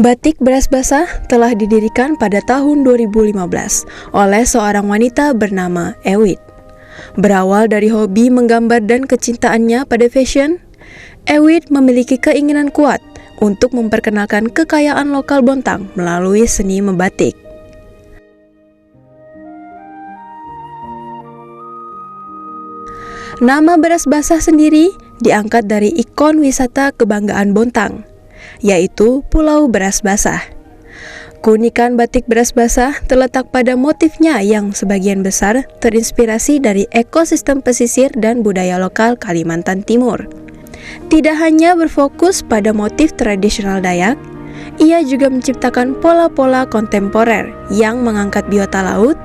Batik beras basah telah didirikan pada tahun 2015 oleh seorang wanita bernama Ewit. Berawal dari hobi menggambar dan kecintaannya pada fashion, Ewit memiliki keinginan kuat untuk memperkenalkan kekayaan lokal Bontang melalui seni membatik. Nama beras basah sendiri diangkat dari ikon wisata kebanggaan Bontang, yaitu Pulau Beras Basah. Keunikan batik beras basah terletak pada motifnya yang sebagian besar terinspirasi dari ekosistem pesisir dan budaya lokal Kalimantan Timur. Tidak hanya berfokus pada motif tradisional Dayak, ia juga menciptakan pola-pola kontemporer yang mengangkat biota laut,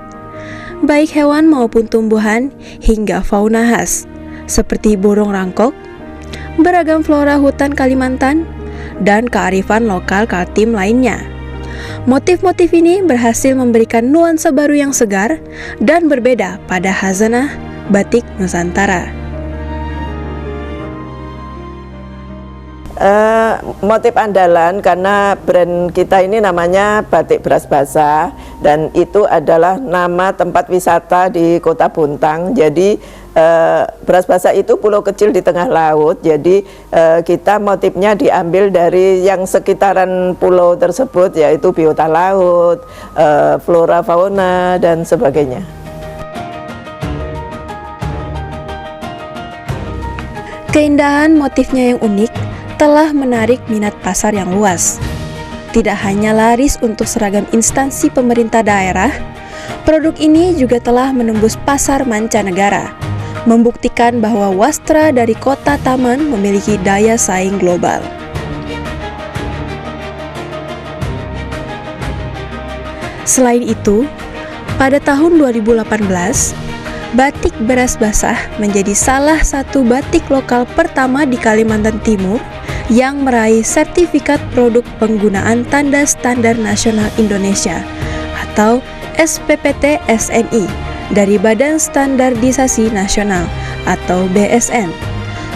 baik hewan maupun tumbuhan hingga fauna khas, seperti burung rangkok, beragam flora hutan Kalimantan, dan kearifan lokal Kaltim lainnya. Motif-motif ini berhasil memberikan nuansa baru yang segar dan berbeda pada khazanah batik Nusantara. Motif andalan karena brand kita ini namanya Batik Beras Basah, dan itu adalah nama tempat wisata di Kota Bontang. Jadi Beras Basah itu pulau kecil di tengah laut, jadi kita motifnya diambil dari yang sekitaran pulau tersebut, yaitu biota laut, flora fauna dan sebagainya. Keindahan motifnya yang unik telah menarik minat pasar yang luas. Tidak hanya laris untuk seragam instansi pemerintah daerah, produk ini juga telah menembus pasar mancanegara, membuktikan bahwa wastra dari kota Taman memiliki daya saing global. Selain itu, pada tahun 2018, batik beras basah menjadi salah satu batik lokal pertama di Kalimantan Timur yang meraih sertifikat produk penggunaan Tanda Standar Nasional Indonesia atau SPPT SNI dari Badan Standarisasi Nasional atau BSN.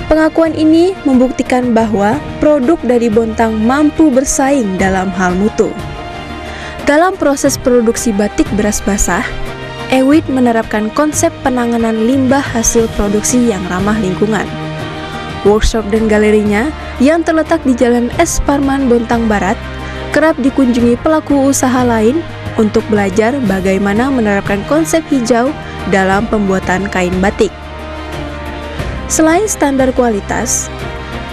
Pengakuan ini membuktikan bahwa produk dari Bontang mampu bersaing dalam hal mutu. Dalam proses produksi batik beras basah, Ewit menerapkan konsep penanganan limbah hasil produksi yang ramah lingkungan. Workshop dan galerinya yang terletak di Jalan S. Parman, Bontang Barat, kerap dikunjungi pelaku usaha lain untuk belajar bagaimana menerapkan konsep hijau dalam pembuatan kain batik. Selain standar kualitas,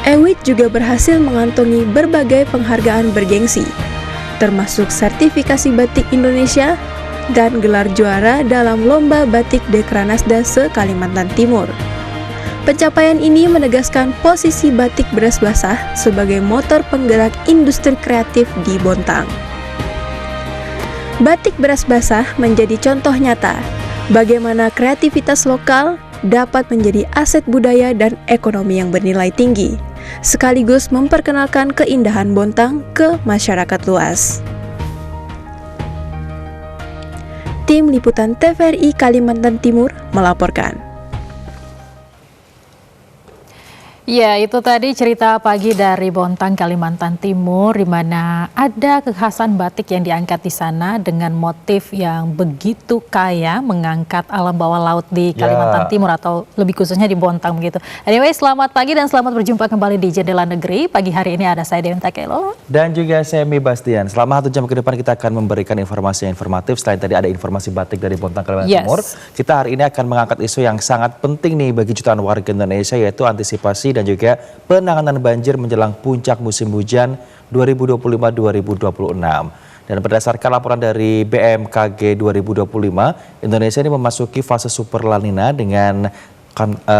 Ewit juga berhasil mengantongi berbagai penghargaan bergengsi, termasuk sertifikasi batik Indonesia dan gelar juara dalam Lomba Batik Dekranasda se-Kalimantan Timur. Pencapaian ini menegaskan posisi batik beras basah sebagai motor penggerak industri kreatif di Bontang. Batik beras basah menjadi contoh nyata bagaimana kreativitas lokal dapat menjadi aset budaya dan ekonomi yang bernilai tinggi, sekaligus memperkenalkan keindahan Bontang ke masyarakat luas. Tim Liputan TVRI Kalimantan Timur melaporkan. Ya, itu tadi cerita pagi dari Bontang, Kalimantan Timur, di mana ada kekhasan batik yang diangkat di sana dengan motif yang begitu kaya mengangkat alam bawah laut di Kalimantan Timur atau lebih khususnya di Bontang begitu. Anyway, selamat pagi dan selamat berjumpa kembali di Jendela Negeri. Pagi hari ini ada saya Dewi Takelo dan juga saya Mi Bastian. Selama 1 jam ke depan kita akan memberikan informasi yang informatif. Selain tadi ada informasi batik dari Bontang, Kalimantan Timur, kita hari ini akan mengangkat isu yang sangat penting nih bagi jutaan warga Indonesia, yaitu antisipasi dan juga penanganan banjir menjelang puncak musim hujan 2025-2026. Dan berdasarkan laporan dari BMKG 2025, Indonesia ini memasuki fase super La Nina dengan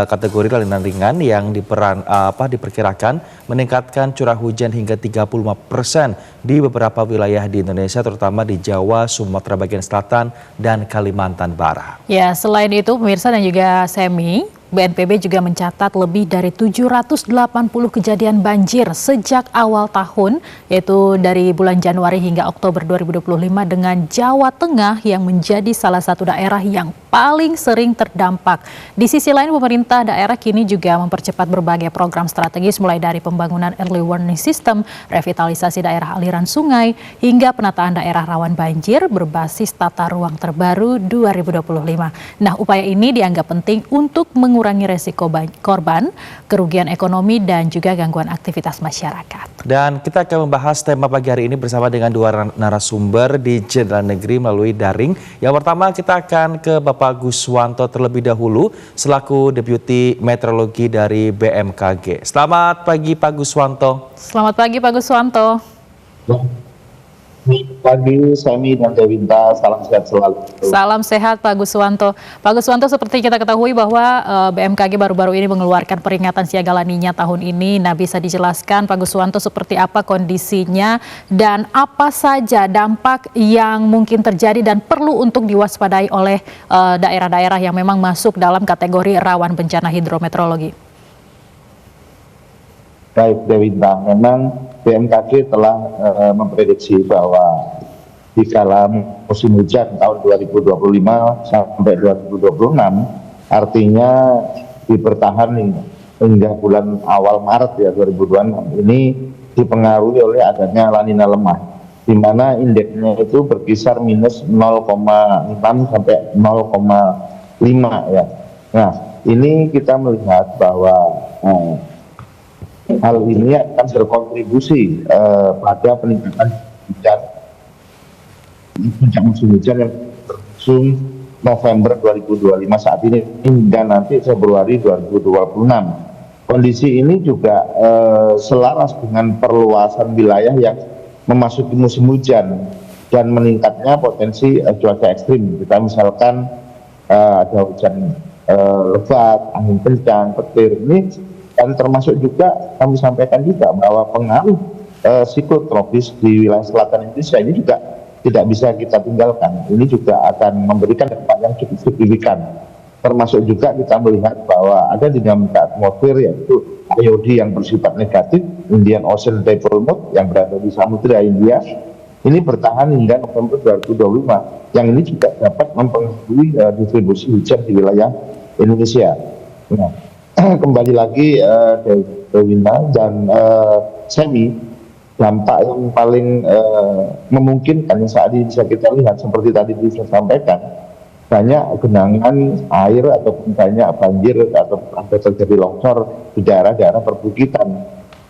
kategori La Nina ringan yang diperkirakan meningkatkan curah hujan hingga 35% di beberapa wilayah di Indonesia, terutama di Jawa, Sumatera bagian selatan, dan Kalimantan Barat. Ya, selain itu pemirsa dan juga Semi, BNPB juga mencatat lebih dari 780 kejadian banjir sejak awal tahun, yaitu dari bulan Januari hingga Oktober 2025, dengan Jawa Tengah yang menjadi salah satu daerah yang paling sering terdampak. Di sisi lain, pemerintah daerah kini juga mempercepat berbagai program strategis, mulai dari pembangunan early warning system, revitalisasi daerah aliran sungai, hingga penataan daerah rawan banjir berbasis tata ruang terbaru 2025. Nah, upaya ini dianggap penting untuk mengurangi resiko korban, kerugian ekonomi, dan juga gangguan aktivitas masyarakat. Dan kita akan membahas tema pagi hari ini bersama dengan dua narasumber di Jendela Negeri melalui daring. Yang pertama, kita akan ke Bapak Guswanto terlebih dahulu selaku Deputi Meteorologi dari BMKG. Selamat pagi Pak Guswanto. Selamat pagi Pak Guswanto. Selamat pagi Sami dan Dewinta, salam sehat selalu. Salam sehat Pak Guswanto. Pak Guswanto, seperti kita ketahui bahwa BMKG baru-baru ini mengeluarkan peringatan siaga La Niña tahun ini. Nah, bisa dijelaskan Pak Guswanto seperti apa kondisinya dan apa saja dampak yang mungkin terjadi dan perlu untuk diwaspadai oleh daerah-daerah yang memang masuk dalam kategori rawan bencana hidrometeorologi? Baik Dewinta, memang BMKG telah memprediksi bahwa di kala musim hujan tahun 2025 sampai 2026, artinya dipertahan hingga bulan awal Maret ya 2026 ini dipengaruhi oleh adanya La Niña lemah, di mana indeksnya itu berkisar minus 0,6 sampai 0,5 ya. Nah, ini kita melihat bahwa hal ini akan berkontribusi pada peningkatan hujan, puncak musim hujan yang berlangsung November 2025 saat ini hingga nanti Februari 2026. Kondisi ini juga selaras dengan perluasan wilayah yang memasuki musim hujan dan meningkatnya potensi cuaca ekstrim. Kita misalkan ada hujan lebat, angin kencang, petir ini. Dan termasuk juga kami sampaikan juga bahwa pengaruh siklotropis di wilayah selatan Indonesia ini juga tidak bisa kita tinggalkan. Ini juga akan memberikan dampak yang cukup signifikan. Termasuk juga kita melihat bahwa ada dinamika atmosfer, yaitu IOD yang bersifat negatif, Indian Ocean Dipole Mode yang berada di Samudra India. Ini bertahan hingga November 2025. Yang ini juga dapat mempengaruhi distribusi hujan di wilayah Indonesia. Nah, kembali lagi Dewinta dan Semi, dampak yang paling memungkinkan yang saat ini bisa kita lihat seperti tadi saya sampaikan, banyak genangan air ataupun banyak banjir atau terjadi longsor di daerah-daerah perbukitan.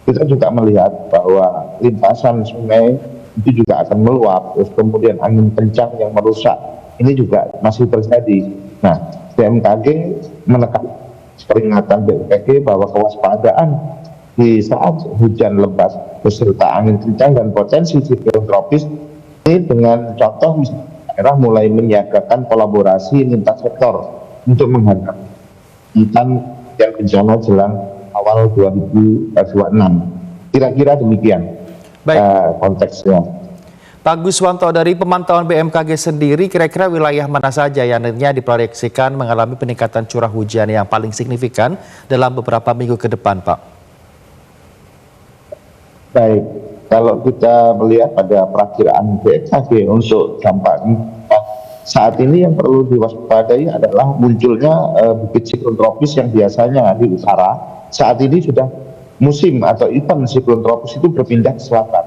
Kita juga melihat bahwa lintasan sungai itu juga akan meluap, terus kemudian angin kencang yang merusak ini juga masih terjadi. Nah, BMKG menekan peringatan BMKG bahwa kewaspadaan di saat hujan lebat beserta angin kencang dan potensi siklon tropis ini, dengan contoh misalnya daerah mulai menyiagakan kolaborasi lintas sektor untuk menghadapi yang bencana jelang awal 2026. Kira-kira demikian konteksnya. Pak Guswanto, dari pemantauan BMKG sendiri, kira-kira wilayah mana saja yang nantinya diproyeksikan mengalami peningkatan curah hujan yang paling signifikan dalam beberapa minggu ke depan, Pak? Baik, kalau kita melihat pada perakiraan BMKG untuk dampak saat ini yang perlu diwaspadai adalah munculnya bibit siklon tropis yang biasanya di utara. Saat ini sudah musim atau event siklon tropis itu berpindah ke selatan.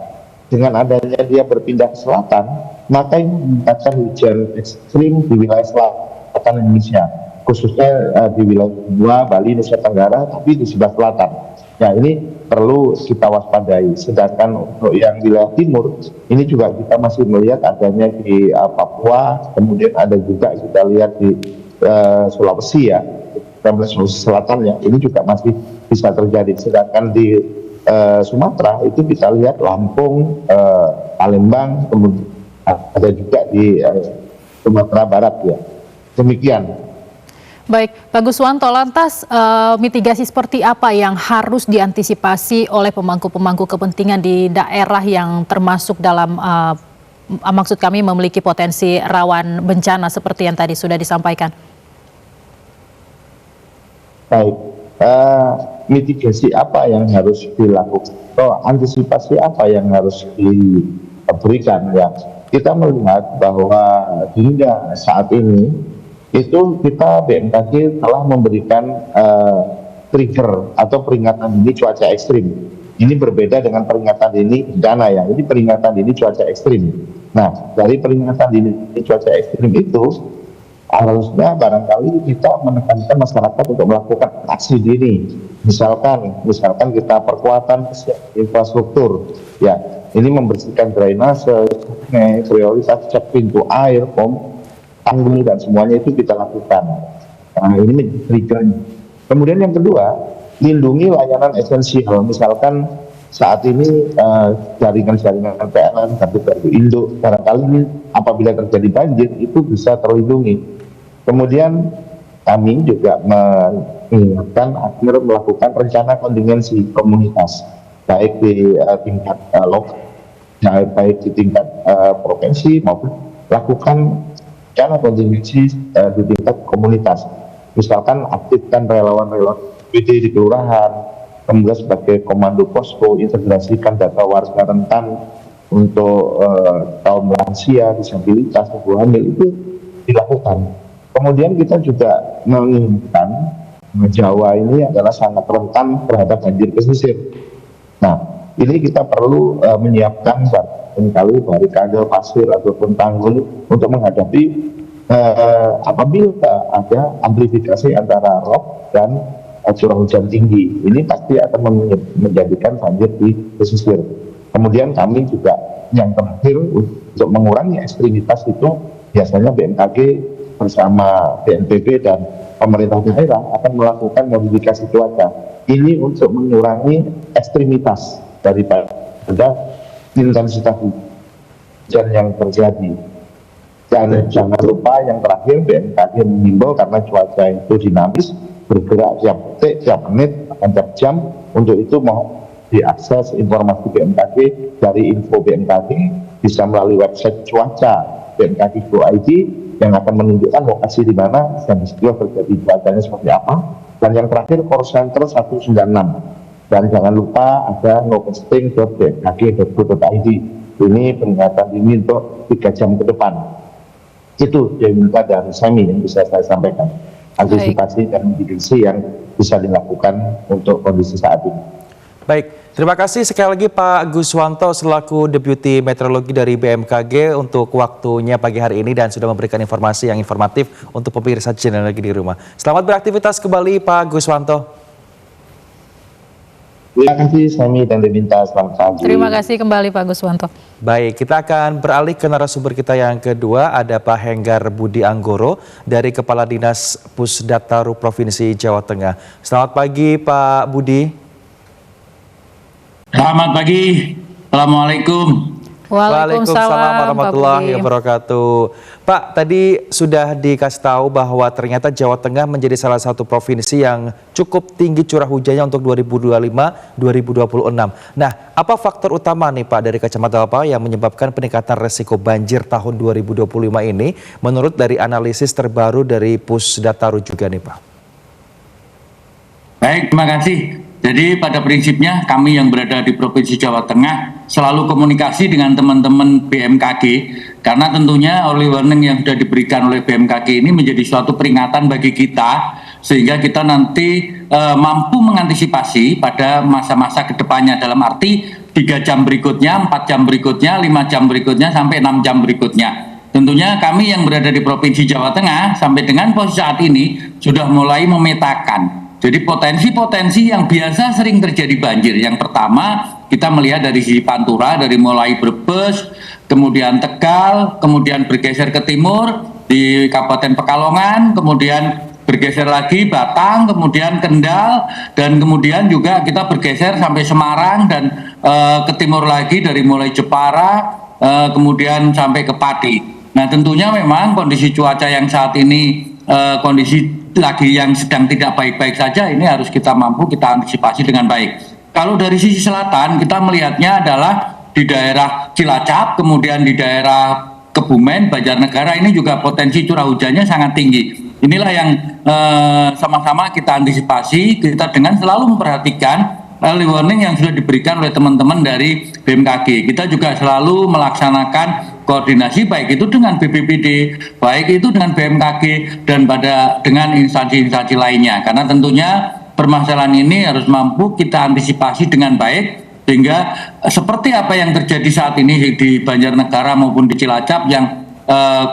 Dengan adanya dia berpindah ke selatan, maka ini meningkatkan hujan ekstrim di wilayah selatan Indonesia, khususnya di wilayah Jawa, Bali, Nusa Tenggara, tapi di sebelah selatan. Nah, ini perlu kita waspadai. Sedangkan untuk yang wilayah timur, ini juga kita masih melihat adanya di Papua, kemudian ada juga kita lihat di Sulawesi ya, Sulawesi Selatan ya, ini juga masih bisa terjadi. Sedangkan di Sumatera itu kita lihat Lampung, Palembang, kemudian ada juga di Sumatera Barat ya. Demikian. Baik, Pak Guswanto, lantas mitigasi seperti apa yang harus diantisipasi oleh pemangku-pemangku kepentingan di daerah yang termasuk dalam maksud kami memiliki potensi rawan bencana seperti yang tadi sudah disampaikan? Baik, mitigasi apa yang harus dilakukan atau antisipasi apa yang harus diberikan ya. Kita melihat bahwa hingga saat ini itu kita BMKG telah memberikan trigger atau peringatan dini cuaca ekstrim. Ini berbeda dengan peringatan dini bencana ya. Ini peringatan dini cuaca ekstrim. Nah, dari peringatan dini cuaca ekstrim itu harusnya barangkali kita menekankan masyarakat untuk melakukan aksi dini. Misalkan kita perkuatan infrastruktur, ya ini membersihkan drainase, sungai, prioritas cek pintu air, tanggul dan semuanya itu kita lakukan. Nah, ini triggernya. Kemudian yang kedua, lindungi layanan esensial. Misalkan saat ini jaringan-jaringan PLN, kartu induk, barangkali ini apabila terjadi banjir itu bisa terlindungi. Kemudian kami juga mengingatkan agar melakukan rencana kontingensi komunitas, baik di tingkat lokal, baik di tingkat provinsi maupun lakukan rencana kontingensi di tingkat komunitas. Misalkan aktifkan relawan-relawan PD di kelurahan, kemudian sebagai komando posko, integrasikan data warga rentan untuk kaum lansia, disabilitas, ibu hamil itu dilakukan. Kemudian kita juga menginginkan Jawa ini adalah sangat rentan terhadap banjir pesisir. Nah, ini kita perlu menyiapkan barangkali barikade pasir ataupun tanggul untuk menghadapi apabila ada amplifikasi antara rop dan curah hujan tinggi. Ini pasti akan menjadikan banjir di pesisir. Kemudian kami juga yang terakhir untuk mengurangi ekstremitas itu biasanya BMKG bersama BNPB dan pemerintah daerah akan melakukan modifikasi cuaca. Ini untuk mengurangi ekstremitas daripada intensitas hujan yang terjadi. Dan jangan lupa yang terakhir BMKG mengimbau karena cuaca itu dinamis, bergerak tiap detik, tiap menit, bahkan tiap jam. Untuk itu mau diakses informasi BMKG dari info BMKG bisa melalui website cuaca bmkg.id yang akan menunjukkan lokasi di mana dan disitu terjadi cuacanya seperti apa. Dan yang terakhir call center 196. Dan jangan lupa ada noposting.bmkg.go.id. Ini peringatan dini untuk 3 jam ke depan. Itu yang minta dari SEMI yang bisa saya sampaikan. Antisipasi dan mitigasi yang bisa dilakukan untuk kondisi saat ini. Baik, terima kasih sekali lagi Pak Guswanto selaku Deputi Meteorologi dari BMKG untuk waktunya pagi hari ini dan sudah memberikan informasi yang informatif untuk pemirsa channel lagi di rumah. Selamat beraktivitas kembali Pak Guswanto. Terima kasih Sami dan Devinta, selamat pagi. Terima kasih kembali Pak Guswanto. Baik, kita akan beralih ke narasumber kita yang kedua, ada Pak Henggar Budi Anggoro dari Kepala Dinas Pusdataru Provinsi Jawa Tengah. Selamat pagi Pak Budi. Selamat pagi, Assalamualaikum. Waalaikumsalam warahmatullahi wabarakatuh. Pak, tadi sudah dikasih tahu bahwa ternyata Jawa Tengah menjadi salah satu provinsi yang cukup tinggi curah hujannya untuk 2025-2026. Nah, apa faktor utama nih Pak dari kacamata Bapak yang menyebabkan peningkatan resiko banjir tahun 2025 ini menurut dari analisis terbaru dari Pusdataru juga nih Pak? Baik, terima kasih. Jadi pada prinsipnya kami yang berada di Provinsi Jawa Tengah selalu komunikasi dengan teman-teman BMKG karena tentunya early warning yang sudah diberikan oleh BMKG ini menjadi suatu peringatan bagi kita sehingga kita nanti mampu mengantisipasi pada masa-masa kedepannya dalam arti 3 jam berikutnya, 4 jam berikutnya, 5 jam berikutnya, sampai 6 jam berikutnya. Tentunya kami yang berada di Provinsi Jawa Tengah sampai dengan posisi saat ini sudah mulai memetakan. Jadi potensi-potensi yang biasa sering terjadi banjir. Yang pertama kita melihat dari sisi Pantura, dari mulai Brebes, kemudian Tegal, kemudian bergeser ke timur di Kabupaten Pekalongan, kemudian bergeser lagi Batang, kemudian Kendal, dan kemudian juga kita bergeser sampai Semarang dan ke timur lagi dari mulai Jepara, kemudian sampai ke Pati. Nah tentunya memang kondisi cuaca yang saat ini kondisi lagi yang sedang tidak baik-baik saja, ini harus kita mampu kita antisipasi dengan baik. Kalau dari sisi selatan kita melihatnya adalah di daerah Cilacap, kemudian di daerah Kebumen, Banjarnegara ini juga potensi curah hujannya sangat tinggi. Inilah yang sama-sama kita antisipasi, kita dengan selalu memperhatikan early warning yang sudah diberikan oleh teman-teman dari BMKG. Kita juga selalu melaksanakan koordinasi baik itu dengan BPBD, baik itu dengan BMKG dan dengan instansi-instansi lainnya. Karena tentunya permasalahan ini harus mampu kita antisipasi dengan baik sehingga seperti apa yang terjadi saat ini di Banjarnegara maupun di Cilacap yang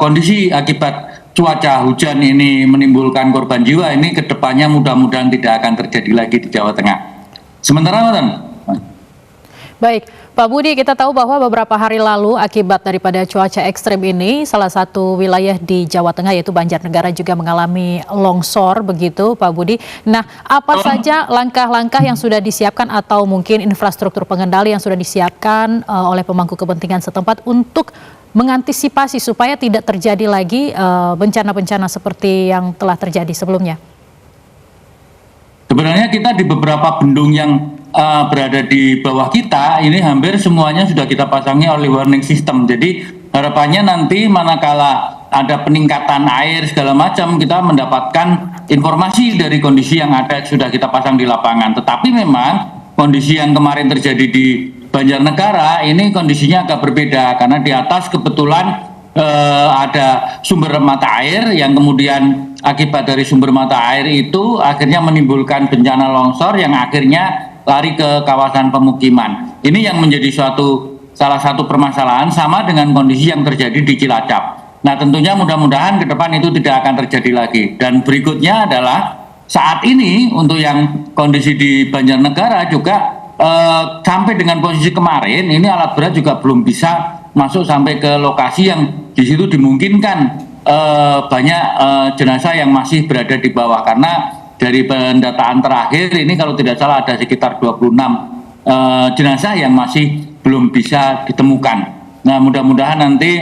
kondisi akibat cuaca hujan ini menimbulkan korban jiwa, ini kedepannya mudah-mudahan tidak akan terjadi lagi di Jawa Tengah. Sementara Baik, Pak Budi, kita tahu bahwa beberapa hari lalu akibat daripada cuaca ekstrim ini, salah satu wilayah di Jawa Tengah yaitu Banjarnegara juga mengalami longsor begitu, Pak Budi. Nah, apa saja langkah-langkah yang sudah disiapkan atau mungkin infrastruktur pengendali yang sudah disiapkan oleh pemangku kepentingan setempat untuk mengantisipasi supaya tidak terjadi lagi bencana-bencana seperti yang telah terjadi sebelumnya? Sebenarnya kita di beberapa bendung yang berada di bawah kita ini hampir semuanya sudah kita pasangi early warning system. Jadi harapannya nanti manakala ada peningkatan air segala macam, kita mendapatkan informasi dari kondisi yang ada sudah kita pasang di lapangan. Tetapi memang kondisi yang kemarin terjadi di Banjarnegara ini kondisinya agak berbeda karena di atas kebetulan ada sumber mata air yang kemudian akibat dari sumber mata air itu akhirnya menimbulkan bencana longsor yang akhirnya lari ke kawasan pemukiman. Ini yang menjadi salah satu permasalahan sama dengan kondisi yang terjadi di Cilacap. Nah, tentunya mudah-mudahan ke depan itu tidak akan terjadi lagi. Dan berikutnya adalah saat ini untuk yang kondisi di Banjarnegara juga sampai dengan posisi kemarin ini alat berat juga belum bisa masuk sampai ke lokasi yang di situ dimungkinkan banyak jenazah yang masih berada di bawah, karena dari pendataan terakhir ini kalau tidak salah ada sekitar 26 jenazah yang masih belum bisa ditemukan. Nah, mudah-mudahan nanti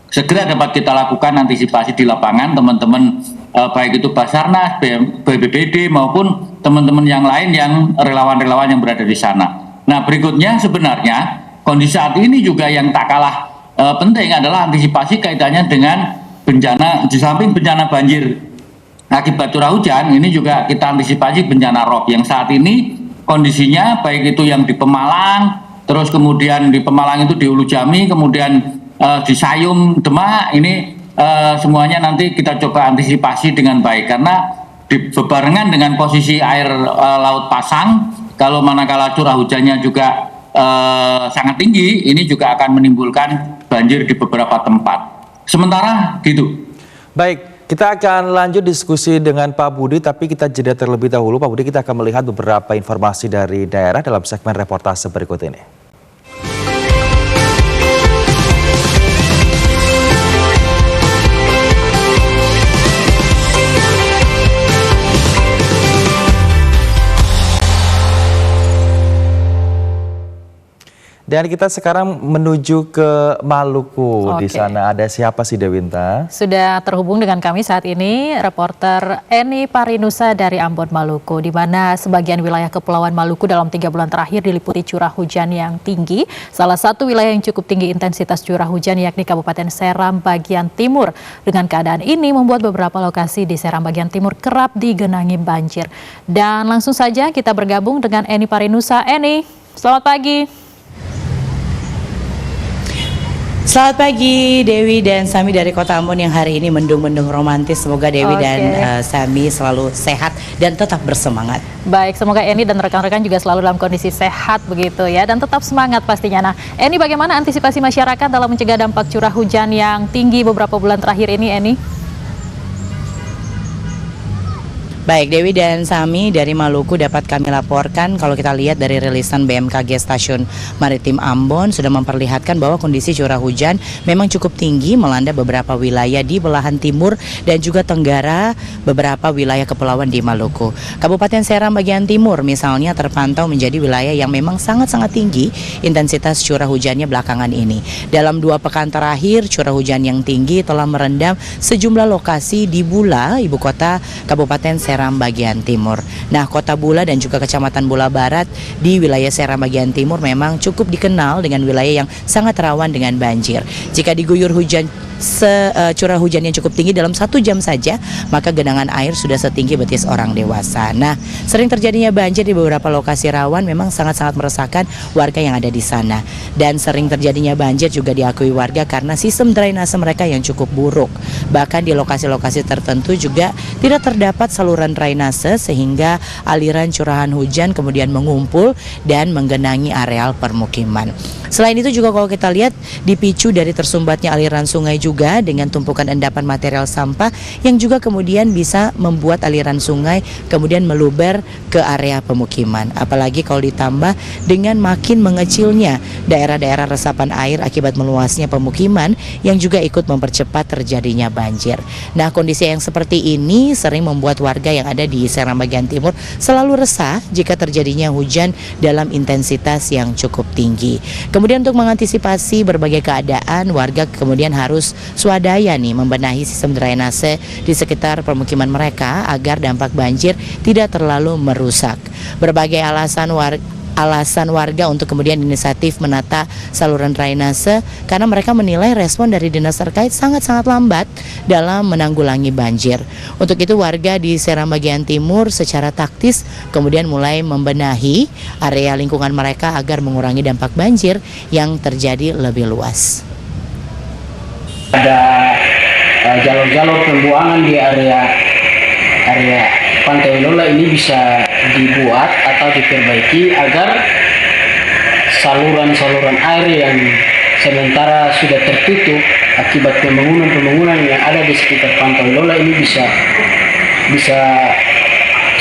segera dapat kita lakukan antisipasi di lapangan, teman-teman baik itu Basarnas, BPBD maupun teman-teman yang lain yang relawan-relawan yang berada di sana. Nah, berikutnya sebenarnya kondisi saat ini juga yang tak kalah penting adalah antisipasi kaitannya dengan bencana, di samping bencana banjir akibat curah hujan, ini juga kita antisipasi bencana rob yang saat ini kondisinya baik itu yang di Pemalang, terus kemudian di Pemalang itu di Ulu Jami, kemudian di Sayung, Demak, ini semuanya nanti kita coba antisipasi dengan baik karena bebarengan dengan posisi air laut pasang, kalau manakala curah hujannya juga sangat tinggi, ini juga akan menimbulkan banjir di beberapa tempat. Sementara gitu. Baik, kita akan lanjut diskusi dengan Pak Budi, tapi kita jeda terlebih dahulu. Pak Budi, kita akan melihat beberapa informasi dari daerah dalam segmen reportase berikut ini. Dan kita sekarang menuju ke Maluku. Di sana ada siapa sih, Dewinta? Sudah terhubung dengan kami saat ini reporter Eni Parinusa dari Ambon, Maluku, di mana sebagian wilayah Kepulauan Maluku dalam 3 bulan terakhir diliputi curah hujan yang tinggi. Salah satu wilayah yang cukup tinggi intensitas curah hujan yakni Kabupaten Seram bagian timur. Dengan keadaan ini membuat beberapa lokasi di Seram bagian timur kerap digenangi banjir. Dan langsung saja kita bergabung dengan Eni Parinusa. Eni, selamat pagi. Selamat pagi Dewi dan Sami dari Kota Ambon yang hari ini mendung-mendung romantis. Semoga Dewi dan Sami selalu sehat dan tetap bersemangat. Baik, semoga Eni dan rekan-rekan juga selalu dalam kondisi sehat begitu ya, dan tetap semangat pastinya. Nah, Eni, bagaimana antisipasi masyarakat dalam mencegah dampak curah hujan yang tinggi beberapa bulan terakhir ini, Eni? Baik, Dewi dan Sami dari Maluku dapat kami laporkan kalau kita lihat dari rilisan BMKG Stasiun Maritim Ambon sudah memperlihatkan bahwa kondisi curah hujan memang cukup tinggi melanda beberapa wilayah di belahan timur dan juga tenggara beberapa wilayah kepulauan di Maluku. Kabupaten Seram bagian timur misalnya terpantau menjadi wilayah yang memang sangat-sangat tinggi intensitas curah hujannya belakangan ini. Dalam 2 pekan terakhir curah hujan yang tinggi telah merendam sejumlah lokasi di Bula, ibu kota Kabupaten Seram bagian timur. Nah, Kota Bula dan juga Kecamatan Bula Barat di wilayah Seram bagian timur memang cukup dikenal dengan wilayah yang sangat rawan dengan banjir. Jika diguyur hujan curah hujan yang cukup tinggi dalam 1 jam saja, maka genangan air sudah setinggi betis orang dewasa. Nah, sering terjadinya banjir di beberapa lokasi rawan memang sangat-sangat meresahkan warga yang ada di sana. Dan sering terjadinya banjir juga diakui warga karena sistem drainase mereka yang cukup buruk. Bahkan di lokasi-lokasi tertentu juga tidak terdapat saluran drainase sehingga aliran curahan hujan kemudian mengumpul dan menggenangi areal permukiman. Selain itu juga kalau kita lihat dipicu dari tersumbatnya aliran sungai juga dengan tumpukan endapan material sampah yang juga kemudian bisa membuat aliran sungai kemudian meluber ke area pemukiman. Apalagi kalau ditambah dengan makin mengecilnya daerah-daerah resapan air akibat meluasnya pemukiman yang juga ikut mempercepat terjadinya banjir. Nah, kondisi yang seperti ini sering membuat warga yang ada di Serang bagian timur selalu resah jika terjadinya hujan dalam intensitas yang cukup tinggi. Kemudian untuk mengantisipasi berbagai keadaan, warga kemudian harus swadaya nih membenahi sistem drainase di sekitar permukiman mereka agar dampak banjir tidak terlalu merusak. Berbagai alasan warga untuk kemudian inisiatif menata saluran drainase karena mereka menilai respon dari dinas terkait sangat-sangat lambat dalam menanggulangi banjir. Untuk itu warga di Serang bagian timur secara taktis kemudian mulai membenahi area lingkungan mereka agar mengurangi dampak banjir yang terjadi lebih luas. Ada jalur-jalur pembuangan di area Pantai Lola ini bisa dibuat atau diperbaiki agar saluran-saluran air yang sementara sudah tertutup akibat pembangunan yang ada di sekitar Pantai Lola ini bisa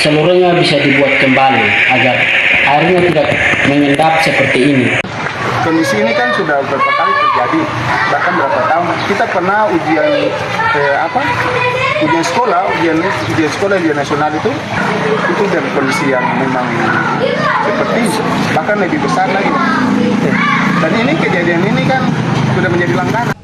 seluruhnya bisa dibuat kembali agar airnya tidak mengendap seperti ini. Kondisi ini kan sudah beberapa kali terjadi, bahkan berapa tahun. Kita pernah ujian ujian nasional itu dan kondisi yang memang seperti bahkan lebih besar lagi. Dan ini kejadian ini kan sudah menjadi langganan.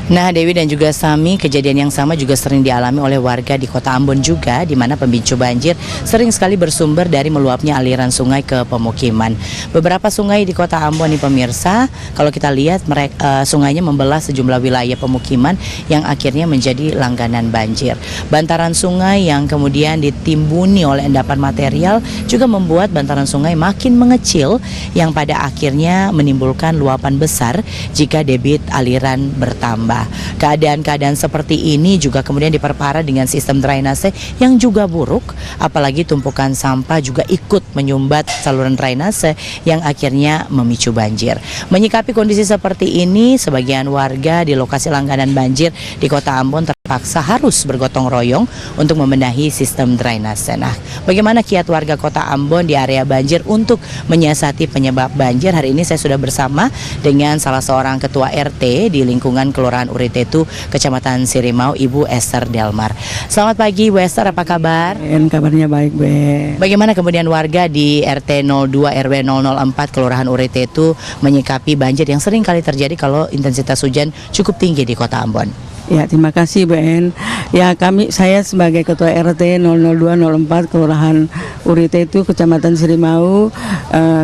Nah, Dewi dan juga Sami, kejadian yang sama juga sering dialami oleh warga di Kota Ambon juga, di mana pemicu banjir sering sekali bersumber dari meluapnya aliran sungai ke pemukiman. Beberapa sungai di Kota Ambon nih pemirsa, kalau kita lihat sungainya membelah sejumlah wilayah pemukiman yang akhirnya menjadi langganan banjir. Bantaran sungai yang kemudian ditimbuni oleh endapan material juga membuat bantaran sungai makin mengecil yang pada akhirnya menimbulkan luapan besar jika debit aliran bertambah. Keadaan-keadaan seperti ini juga kemudian diperparah dengan sistem drainase yang juga buruk, apalagi tumpukan sampah juga ikut menyumbat saluran drainase yang akhirnya memicu banjir. Menyikapi kondisi seperti ini, sebagian warga di lokasi langganan banjir di Kota Ambon terpaksa harus bergotong royong untuk membenahi sistem drainase. Nah, bagaimana kiat warga Kota Ambon di area banjir untuk menyiasati penyebab banjir? Hari ini saya sudah bersama dengan salah seorang ketua RT di lingkungan Kelurahan Uritetu, Kecamatan Sirimau, Ibu Esther Delmar. Selamat pagi, Bu Esther, apa kabar? Kabarnya baik, Bu. Bagaimana kemudian warga di RT 02 RW 004 Kelurahan Uritetu menyikapi banjir yang sering kali terjadi kalau intensitas hujan cukup tinggi di Kota Ambon? Ya, terima kasih, Ben. Ya, saya sebagai Ketua RT 00204 Kelurahan Uritetu, Kecamatan Sirimau,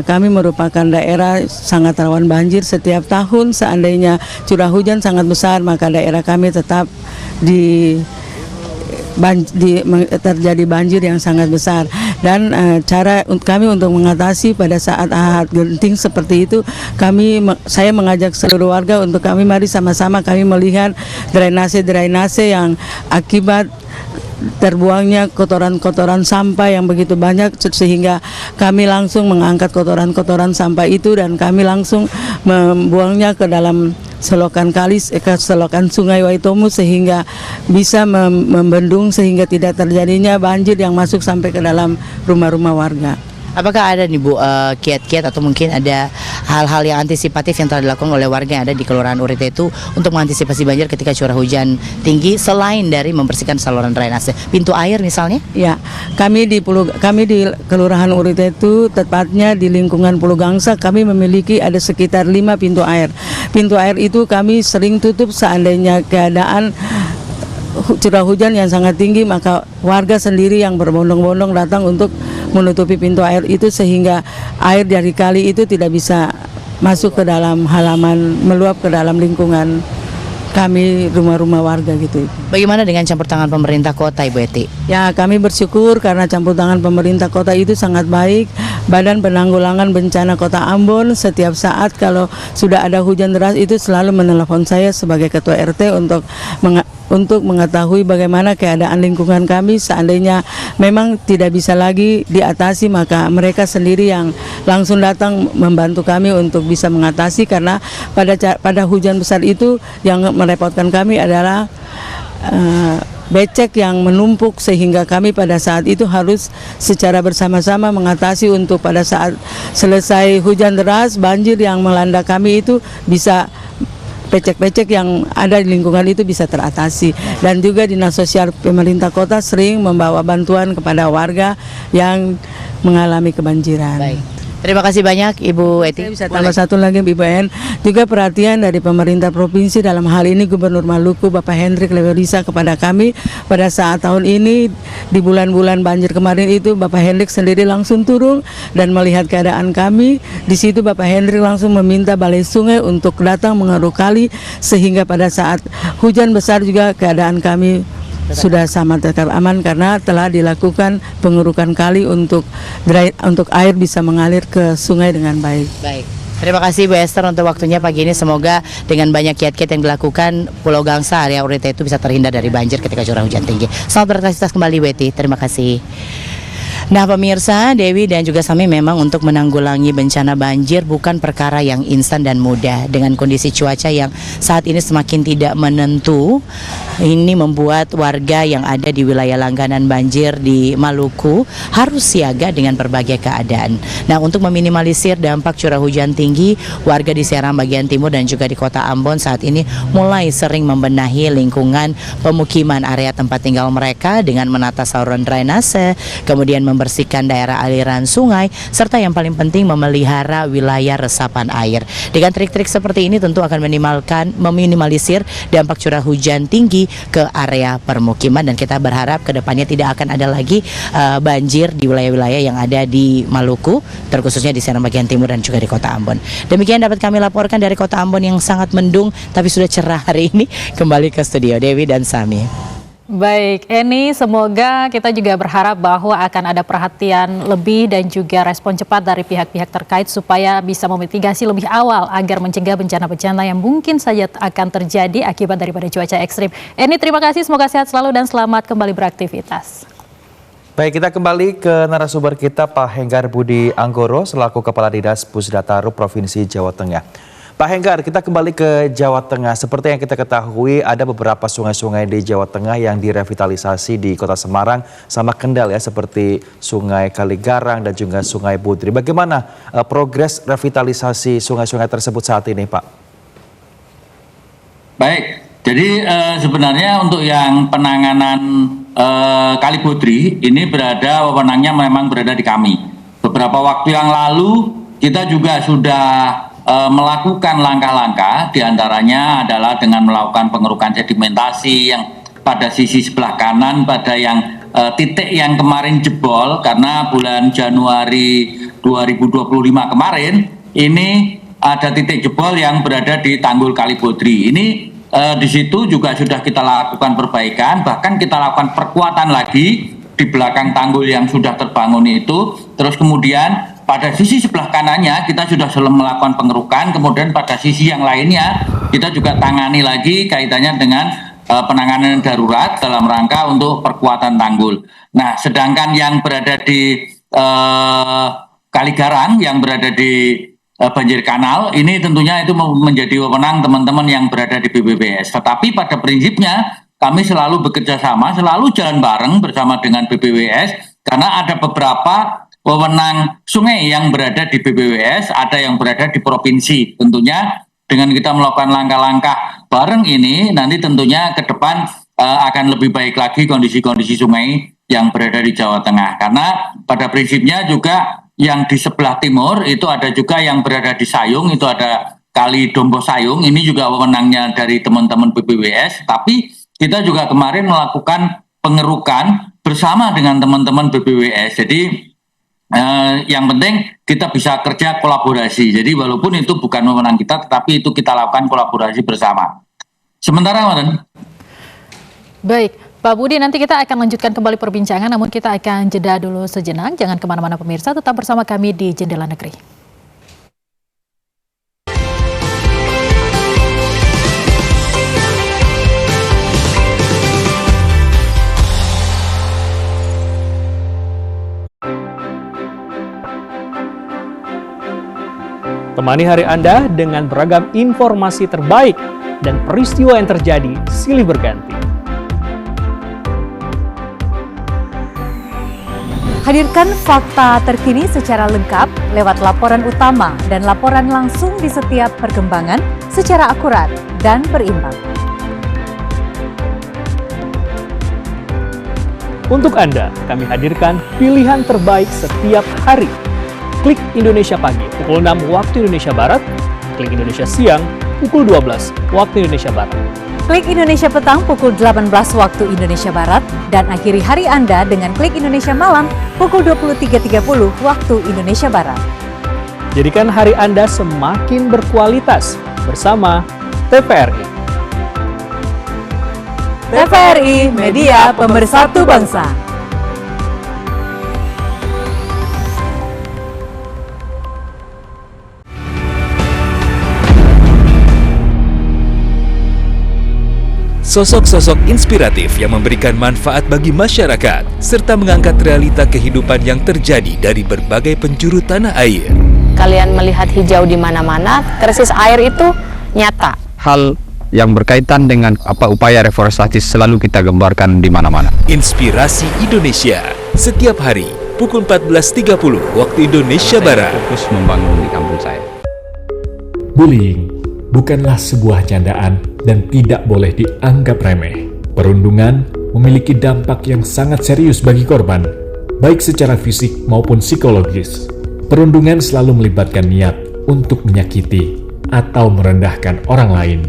kami merupakan daerah sangat rawan banjir. Setiap tahun seandainya curah hujan sangat besar, maka daerah kami tetap terjadi banjir yang sangat besar. Dan cara kami untuk mengatasi pada saat genting seperti itu, saya mengajak seluruh warga untuk mari sama-sama kami melihat drainase yang akibat terbuangnya kotoran-kotoran sampah yang begitu banyak, sehingga kami langsung mengangkat kotoran-kotoran sampah itu dan kami langsung membuangnya ke dalam selokan selokan Sungai Waitomu sehingga bisa membendung sehingga tidak terjadinya banjir yang masuk sampai ke dalam rumah-rumah warga. Apakah ada nih Bu kiat-kiat atau mungkin ada hal-hal yang antisipatif yang telah dilakukan oleh warga yang ada di Kelurahan Uritetu untuk mengantisipasi banjir ketika curah hujan tinggi selain dari membersihkan saluran drainase, pintu air misalnya? Ya, kami di Kelurahan Uritetu, tepatnya di lingkungan Pulau Gangsa, kami memiliki ada sekitar 5 pintu air. Pintu air itu kami sering tutup seandainya keadaan curah hujan yang sangat tinggi, maka warga sendiri yang berbondong-bondong datang untuk menutupi pintu air itu sehingga air dari kali itu tidak bisa masuk ke dalam halaman, meluap ke dalam lingkungan kami rumah-rumah warga gitu. Bagaimana dengan campur tangan pemerintah kota, Ibu Eti? Ya, kami bersyukur karena campur tangan pemerintah kota itu sangat baik. Badan Penanggulangan Bencana Kota Ambon setiap saat kalau sudah ada hujan deras itu selalu menelepon saya sebagai ketua RT untuk mengetahui bagaimana keadaan lingkungan kami. Seandainya memang tidak bisa lagi diatasi, maka mereka sendiri yang langsung datang membantu kami untuk bisa mengatasi, karena pada hujan besar itu yang merepotkan kami adalah becek yang menumpuk, sehingga kami pada saat itu harus secara bersama-sama mengatasi untuk pada saat selesai hujan deras, banjir yang melanda kami itu bisa becek-becek yang ada di lingkungan itu bisa teratasi. Dan juga Dinas Sosial Pemerintah Kota sering membawa bantuan kepada warga yang mengalami kebanjiran. Baik. Terima kasih banyak Ibu Eti. Saya bisa tambah satu lagi, Ibu En. Juga perhatian dari pemerintah provinsi, dalam hal ini Gubernur Maluku Bapak Hendrik Lewerisa kepada kami pada saat tahun ini di bulan-bulan banjir kemarin itu Bapak Hendrik sendiri langsung turun dan melihat keadaan kami. Di situ Bapak Hendrik langsung meminta Balai Sungai untuk datang mengeruk kali, sehingga pada saat hujan besar juga keadaan kami sudah sama tetap aman karena telah dilakukan pengerukan kali untuk air bisa mengalir ke sungai dengan baik. Baik. Terima kasih Bu Esther untuk waktunya pagi ini. Semoga dengan banyak kiat-kiat yang dilakukan Pulau Gangsa area Urite itu bisa terhindar dari banjir ketika curah hujan tinggi. Selamat beraktivitas kembali Bu Eti. Terima kasih. Nah pemirsa, Dewi dan juga Sami, memang untuk menanggulangi bencana banjir bukan perkara yang instan dan mudah. Dengan kondisi cuaca yang saat ini semakin tidak menentu, ini membuat warga yang ada di wilayah langganan banjir di Maluku harus siaga dengan berbagai keadaan. Nah untuk meminimalisir dampak curah hujan tinggi, warga di Seram bagian timur dan juga di kota Ambon saat ini mulai sering membenahi lingkungan pemukiman area tempat tinggal mereka dengan menata saluran drainase, kemudian membersihkan daerah aliran sungai, serta yang paling penting memelihara wilayah resapan air. Dengan trik-trik seperti ini tentu akan meminimalisir dampak curah hujan tinggi ke area permukiman, dan kita berharap kedepannya tidak akan ada lagi banjir di wilayah-wilayah yang ada di Maluku, terkhususnya di Seram bagian timur dan juga di kota Ambon. Demikian dapat kami laporkan dari kota Ambon yang sangat mendung tapi sudah cerah hari ini. Kembali ke studio Dewi dan Sami. Baik, Eni, semoga kita juga berharap bahwa akan ada perhatian lebih dan juga respon cepat dari pihak-pihak terkait supaya bisa memitigasi lebih awal agar mencegah bencana-bencana yang mungkin saja akan terjadi akibat daripada cuaca ekstrim. Eni, terima kasih, semoga sehat selalu dan selamat kembali beraktivitas. Baik, kita kembali ke narasumber kita Pak Henggar Budi Anggoro selaku Kepala Dinas Pusdataru Provinsi Jawa Tengah. Pak Henggar, kita kembali ke Jawa Tengah. Seperti yang kita ketahui, ada beberapa sungai-sungai di Jawa Tengah yang direvitalisasi di Kota Semarang sama Kendal ya, seperti Sungai Kaligarang dan juga Sungai Budri. Bagaimana progres revitalisasi sungai-sungai tersebut saat ini, Pak? Baik, jadi sebenarnya untuk yang penanganan Kali Budri ini wewenangnya memang berada di kami. Beberapa waktu yang lalu kita juga sudah melakukan langkah-langkah, diantaranya adalah dengan melakukan pengerukan sedimentasi yang pada sisi sebelah kanan, pada yang titik yang kemarin jebol karena bulan Januari 2025 kemarin ini ada titik jebol yang berada di Tanggul Kali Budri. Ini di situ juga sudah kita lakukan perbaikan, bahkan kita lakukan perkuatan lagi di belakang tanggul yang sudah terbangun itu. Terus kemudian pada sisi sebelah kanannya kita sudah melakukan pengerukan, kemudian pada sisi yang lainnya kita juga tangani lagi kaitannya dengan penanganan darurat dalam rangka untuk perkuatan tanggul. Nah, sedangkan yang berada di Kaligarang, yang berada di banjir kanal, ini tentunya itu menjadi wewenang teman-teman yang berada di BPWS. Tetapi pada prinsipnya kami selalu bekerja sama, selalu jalan bareng bersama dengan BPWS, karena ada beberapa wewenang sungai yang berada di BPWS, ada yang berada di provinsi. Tentunya dengan kita melakukan langkah-langkah bareng ini, nanti tentunya ke depan akan lebih baik lagi kondisi-kondisi sungai yang berada di Jawa Tengah. Karena pada prinsipnya juga yang di sebelah timur itu ada juga yang berada di Sayung, itu ada Kali Dombo Sayung, ini juga wewenangnya dari teman-teman BPWS, tapi kita juga kemarin melakukan pengerukan bersama dengan teman-teman BPWS. Jadi yang penting kita bisa kerja kolaborasi. Jadi walaupun itu bukan wewenang kita, tetapi itu kita lakukan kolaborasi bersama. Sementara, Matan. Baik, Pak Budi, nanti kita akan lanjutkan kembali perbincangan, namun kita akan jeda dulu sejenak. Jangan kemana-mana pemirsa, tetap bersama kami di Jendela Negeri. Temani hari Anda dengan beragam informasi terbaik dan peristiwa yang terjadi silih berganti. Hadirkan fakta terkini secara lengkap lewat laporan utama dan laporan langsung di setiap perkembangan secara akurat dan berimbang. Untuk Anda, kami hadirkan pilihan terbaik setiap hari. Klik Indonesia Pagi pukul 6 waktu Indonesia Barat, Klik Indonesia Siang pukul 12 waktu Indonesia Barat. Klik Indonesia Petang pukul 18 waktu Indonesia Barat dan akhiri hari Anda dengan Klik Indonesia Malam pukul 23.30 waktu Indonesia Barat. Jadikan hari Anda semakin berkualitas bersama TVRI. TVRI, media pemersatu bangsa. Sosok-sosok inspiratif yang memberikan manfaat bagi masyarakat, serta mengangkat realita kehidupan yang terjadi dari berbagai penjuru tanah air. Kalian melihat hijau di mana-mana, krisis air itu nyata. Hal yang berkaitan dengan upaya reforestasi selalu kita gambarkan di mana-mana. Inspirasi Indonesia, setiap hari pukul 14.30 waktu Indonesia Barat. Fokus membangun di kampung saya. Bullying bukanlah sebuah candaan dan tidak boleh dianggap remeh. Perundungan memiliki dampak yang sangat serius bagi korban, baik secara fisik maupun psikologis. Perundungan selalu melibatkan niat untuk menyakiti atau merendahkan orang lain.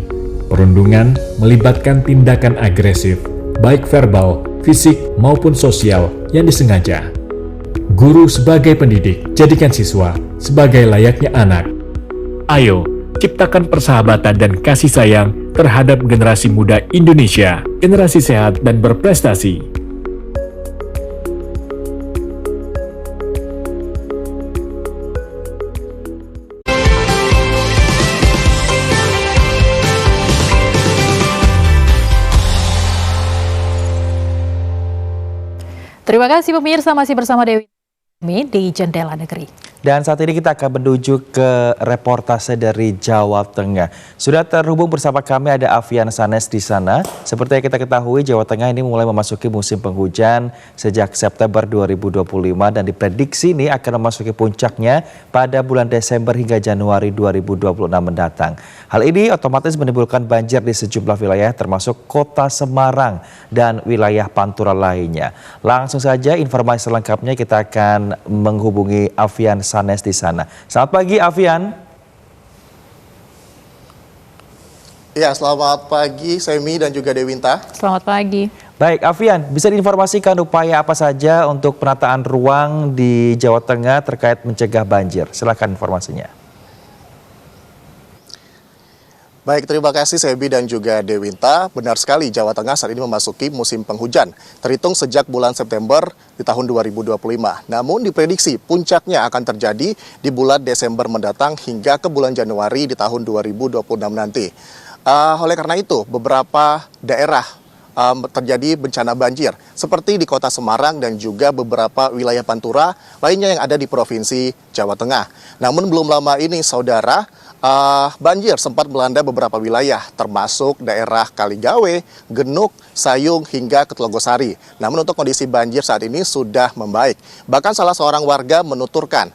Perundungan melibatkan tindakan agresif, baik verbal, fisik maupun sosial yang disengaja. Guru sebagai pendidik, jadikan siswa sebagai layaknya anak. Ayo, ciptakan persahabatan dan kasih sayang terhadap generasi muda Indonesia, generasi sehat dan berprestasi. Terima kasih pemirsa, masih bersama Dewi di Jendela Negeri. Dan saat ini kita akan menuju ke reportase dari Jawa Tengah. Sudah terhubung bersama kami ada Afian Sanes di sana. Seperti yang kita ketahui, Jawa Tengah ini mulai memasuki musim penghujan sejak September 2025 dan diprediksi ini akan memasuki puncaknya pada bulan Desember hingga Januari 2026 mendatang. Hal ini otomatis menimbulkan banjir di sejumlah wilayah termasuk Kota Semarang dan wilayah Pantura lainnya. Langsung saja informasi selengkapnya kita akan menghubungi Afian Sanes di sana. Selamat pagi, Afian. Ya, selamat pagi Semi dan juga Dewinta. Selamat pagi. Baik, Afian, bisa diinformasikan upaya apa saja untuk penataan ruang di Jawa Tengah terkait mencegah banjir? Silakan informasinya. Baik, terima kasih Sebi dan juga Dewinta. Benar sekali, Jawa Tengah saat ini memasuki musim penghujan. Terhitung sejak bulan September di tahun 2025. Namun diprediksi puncaknya akan terjadi di bulan Desember mendatang hingga ke bulan Januari di tahun 2026 nanti. Oleh karena itu, beberapa daerah terjadi bencana banjir seperti di Kota Semarang dan juga beberapa wilayah Pantura lainnya yang ada di Provinsi Jawa Tengah. Namun belum lama ini, saudara, banjir sempat melanda beberapa wilayah termasuk daerah Kaligawe, Genuk, Sayung hingga Ketelogosari. Namun untuk kondisi banjir saat ini sudah membaik. Bahkan salah seorang warga menuturkan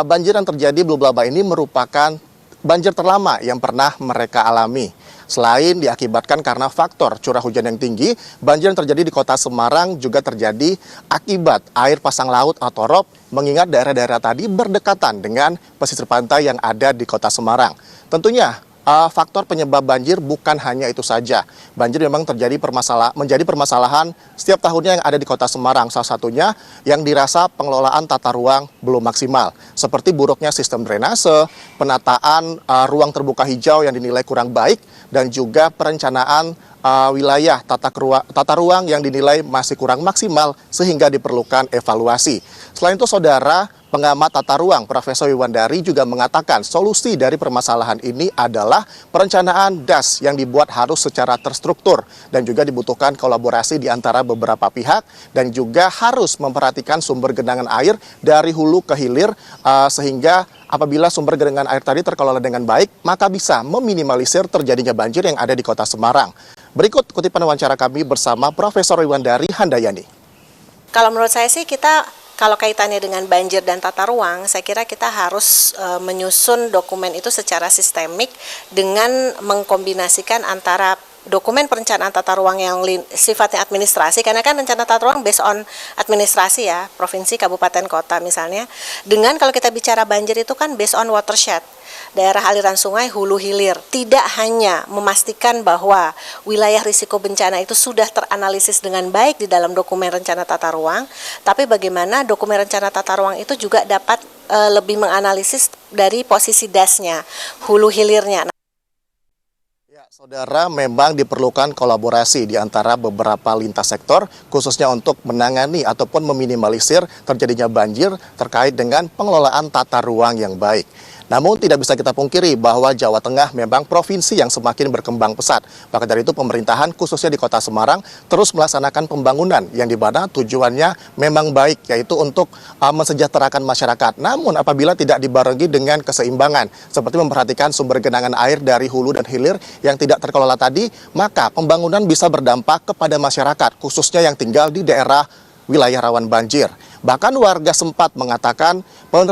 banjir yang terjadi belum lama ini merupakan banjir terlama yang pernah mereka alami. Selain diakibatkan karena faktor curah hujan yang tinggi, banjir yang terjadi di Kota Semarang juga terjadi akibat air pasang laut atau rop, mengingat daerah-daerah tadi berdekatan dengan pesisir pantai yang ada di Kota Semarang. Tentunya faktor penyebab banjir bukan hanya itu saja. Banjir memang menjadi permasalahan setiap tahunnya yang ada di Kota Semarang. Salah satunya yang dirasa pengelolaan tata ruang belum maksimal, seperti buruknya sistem drainase, penataan ruang terbuka hijau yang dinilai kurang baik, dan juga perencanaan wilayah tata ruang yang dinilai masih kurang maksimal sehingga diperlukan evaluasi. Selain itu, saudara, pengamat tata ruang Profesor Wiwandari juga mengatakan solusi dari permasalahan ini adalah perencanaan DAS yang dibuat harus secara terstruktur dan juga dibutuhkan kolaborasi di antara beberapa pihak, dan juga harus memperhatikan sumber genangan air dari hulu ke hilir sehingga apabila sumber genangan air tadi terkelola dengan baik, maka bisa meminimalisir terjadinya banjir yang ada di Kota Semarang. Berikut kutipan wawancara kami bersama Profesor Wiwandari Handayani. Kalau menurut saya sih kalau kaitannya dengan banjir dan tata ruang, saya kira kita harus menyusun dokumen itu secara sistemik dengan mengkombinasikan antara dokumen perencanaan tata ruang yang sifatnya administrasi, karena kan rencana tata ruang based on administrasi ya, provinsi, kabupaten, kota misalnya, dengan kalau kita bicara banjir itu kan based on watershed, daerah aliran sungai, hulu hilir. Tidak hanya memastikan bahwa wilayah risiko bencana itu sudah teranalisis dengan baik di dalam dokumen rencana tata ruang, tapi bagaimana dokumen rencana tata ruang itu juga dapat lebih menganalisis dari posisi dasnya, hulu hilirnya. Saudara, memang diperlukan kolaborasi di antara beberapa lintas sektor, khususnya untuk menangani ataupun meminimalisir terjadinya banjir terkait dengan pengelolaan tata ruang yang baik. Namun tidak bisa kita pungkiri bahwa Jawa Tengah memang provinsi yang semakin berkembang pesat. Maka dari itu pemerintahan khususnya di Kota Semarang terus melaksanakan pembangunan yang dimana tujuannya memang baik, yaitu untuk mensejahterakan masyarakat. Namun apabila tidak dibarengi dengan keseimbangan, seperti memperhatikan sumber genangan air dari hulu dan hilir yang tidak terkelola tadi, maka pembangunan bisa berdampak kepada masyarakat, khususnya yang tinggal di daerah wilayah rawan banjir. Bahkan warga sempat mengatakan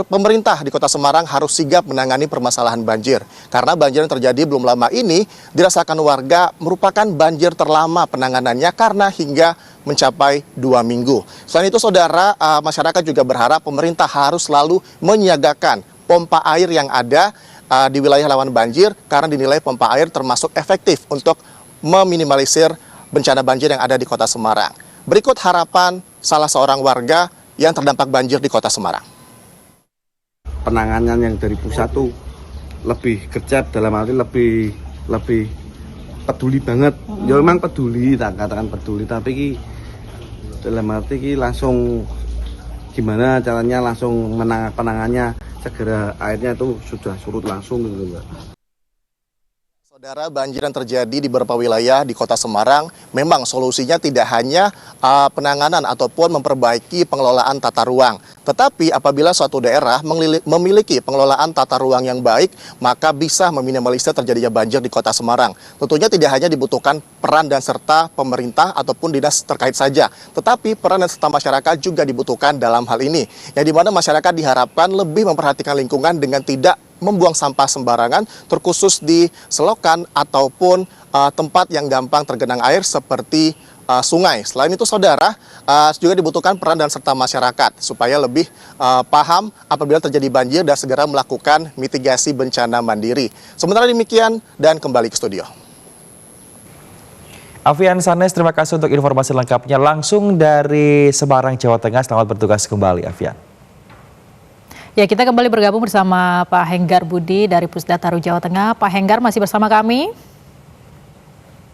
pemerintah di Kota Semarang harus sigap menangani permasalahan banjir. Karena banjir yang terjadi belum lama ini dirasakan warga merupakan banjir terlama penanganannya karena hingga mencapai 2 minggu. Selain itu, saudara, masyarakat juga berharap pemerintah harus selalu menyiagakan pompa air yang ada di wilayah rawan banjir karena dinilai pompa air termasuk efektif untuk meminimalisir bencana banjir yang ada di Kota Semarang. Berikut harapan salah seorang warga yang terdampak banjir di Kota Semarang. Penanganan yang dari pusat tuh lebih gercep, dalam arti lebih peduli banget. Ya memang peduli, tak katakan peduli, tapi ki dalam arti ki langsung gimana caranya langsung penangannya segera airnya itu sudah surut langsung gitu. Saudara, banjir yang terjadi di beberapa wilayah di Kota Semarang memang solusinya tidak hanya penanganan ataupun memperbaiki pengelolaan tata ruang. Tetapi apabila suatu daerah memiliki pengelolaan tata ruang yang baik, maka bisa meminimalisir terjadinya banjir di Kota Semarang. Tentunya tidak hanya dibutuhkan peran dan serta pemerintah ataupun dinas terkait saja, tetapi peran dan serta masyarakat juga dibutuhkan dalam hal ini. Yang dimana masyarakat diharapkan lebih memperhatikan lingkungan dengan tidak membuang sampah sembarangan, terkhusus di selokan ataupun tempat yang gampang tergenang air seperti sungai. Selain itu, saudara, juga dibutuhkan peran dan serta masyarakat supaya lebih paham apabila terjadi banjir dan segera melakukan mitigasi bencana mandiri. Sementara demikian, dan kembali ke studio. Afian Sanes, terima kasih untuk informasi lengkapnya langsung dari Semarang, Jawa Tengah. Selamat bertugas kembali, Afian. Ya, kita kembali bergabung bersama Pak Henggar Budi dari Pusdataru Jawa Tengah. Pak Henggar masih bersama kami.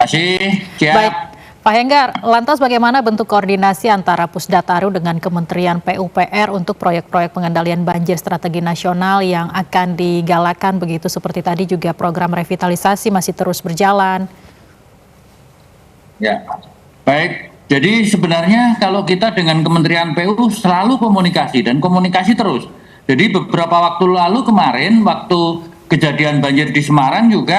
Terima kasih. Baik, Pak Henggar, lantas bagaimana bentuk koordinasi antara Pusdataru dengan Kementerian PUPR untuk proyek-proyek pengendalian banjir strategi nasional yang akan digalakan begitu, seperti tadi juga program revitalisasi masih terus berjalan? Ya, baik. Jadi sebenarnya kalau kita dengan Kementerian PU selalu komunikasi dan komunikasi terus. Jadi beberapa waktu lalu kemarin waktu kejadian banjir di Semarang juga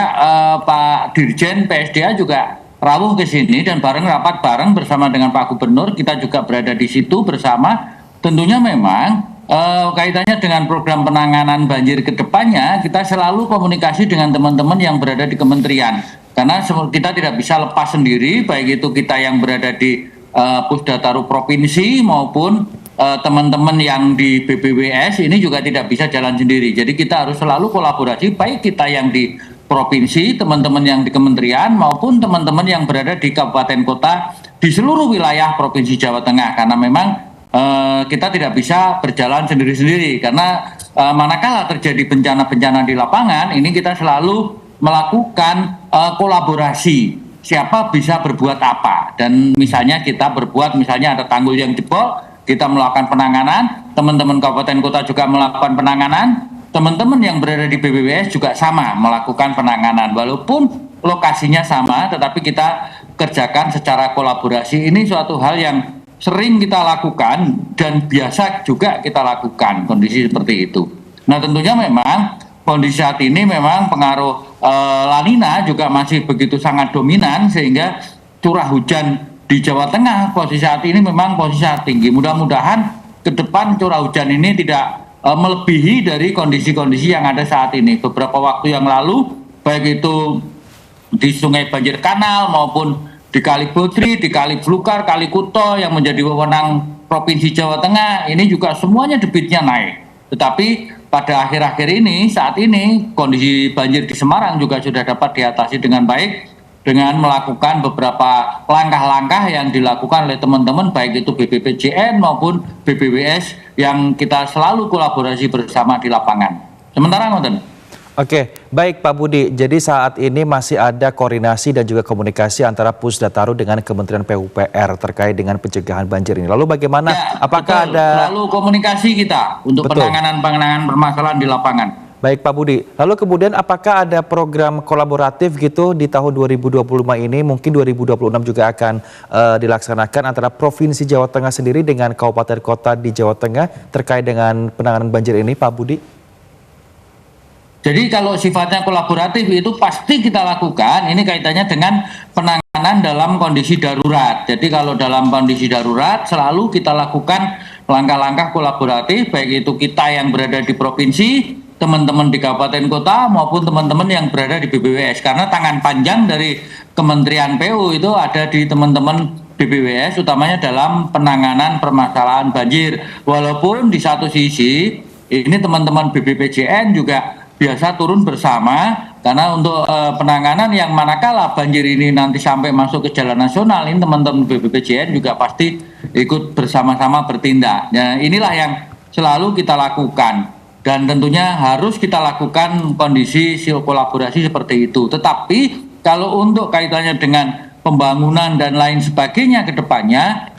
Pak Dirjen PSDA juga rawuh ke sini dan rapat bareng bersama dengan Pak Gubernur. Kita juga berada di situ bersama. Tentunya memang kaitannya dengan program penanganan banjir ke depannya kita selalu komunikasi dengan teman-teman yang berada di kementerian. Karena kita tidak bisa lepas sendiri, baik itu kita yang berada di Pusdataru Provinsi maupun teman-teman yang di BPWS ini juga tidak bisa jalan sendiri. Jadi kita harus selalu kolaborasi, baik kita yang di provinsi, teman-teman yang di kementerian maupun teman-teman yang berada di kabupaten kota di seluruh wilayah Provinsi Jawa Tengah, karena memang kita tidak bisa berjalan sendiri-sendiri, karena manakala terjadi bencana-bencana di lapangan ini kita selalu melakukan kolaborasi, siapa bisa berbuat apa. Dan misalnya kita berbuat, misalnya ada tanggul yang jebol, kita melakukan penanganan, teman-teman kabupaten kota juga melakukan penanganan, teman-teman yang berada di BPWS juga sama melakukan penanganan, walaupun lokasinya sama tetapi kita kerjakan secara kolaborasi. Ini suatu hal yang sering kita lakukan dan biasa juga kita lakukan, kondisi seperti itu. Nah tentunya memang kondisi saat ini memang pengaruh La Nina juga masih begitu sangat dominan, sehingga curah hujan di Jawa Tengah posisi saat ini memang posisi sangat tinggi. Mudah-mudahan ke depan curah hujan ini tidak melebihi dari kondisi-kondisi yang ada saat ini. Beberapa waktu yang lalu, baik itu di Sungai Banjir Kanal maupun di Kali Bodri, di Kali Blukar, Kali Kuto yang menjadi wewenang Provinsi Jawa Tengah, ini juga semuanya debitnya naik. Tetapi pada akhir-akhir ini, saat ini kondisi banjir di Semarang juga sudah dapat diatasi dengan baik dengan melakukan beberapa langkah-langkah yang dilakukan oleh teman-teman baik itu BPPJN maupun BPWS yang kita selalu kolaborasi bersama di lapangan. Sementara ngoten. Oke, baik Pak Budi. Jadi saat ini masih ada koordinasi dan juga komunikasi antara Pusdataru dengan Kementerian PUPR terkait dengan pencegahan banjir ini. Lalu bagaimana? Ya, apakah betul. ada Selalu komunikasi kita untuk penanganan permasalahan di lapangan. Baik Pak Budi, lalu kemudian apakah ada program kolaboratif gitu di tahun 2025 ini, mungkin 2026 juga akan dilaksanakan antara Provinsi Jawa Tengah sendiri dengan kabupaten kota di Jawa Tengah terkait dengan penanganan banjir ini Pak Budi? Jadi kalau sifatnya kolaboratif itu pasti kita lakukan, ini kaitannya dengan penanganan dalam kondisi darurat. Jadi kalau dalam kondisi darurat selalu kita lakukan langkah-langkah kolaboratif, baik itu kita yang berada di provinsi, teman-teman di kabupaten kota maupun teman-teman yang berada di BPWS, karena tangan panjang dari Kementerian PU itu ada di teman-teman BPWS, utamanya dalam penanganan permasalahan banjir. Walaupun di satu sisi ini teman-teman BPPJN juga biasa turun bersama, karena untuk penanganan yang manakala banjir ini nanti sampai masuk ke jalan nasional, ini teman-teman BPPJN juga pasti ikut bersama-sama bertindak. Nah inilah yang selalu kita lakukan. Dan tentunya harus kita lakukan kondisi kolaborasi seperti itu. Tetapi kalau untuk kaitannya dengan pembangunan dan lain sebagainya ke depannya,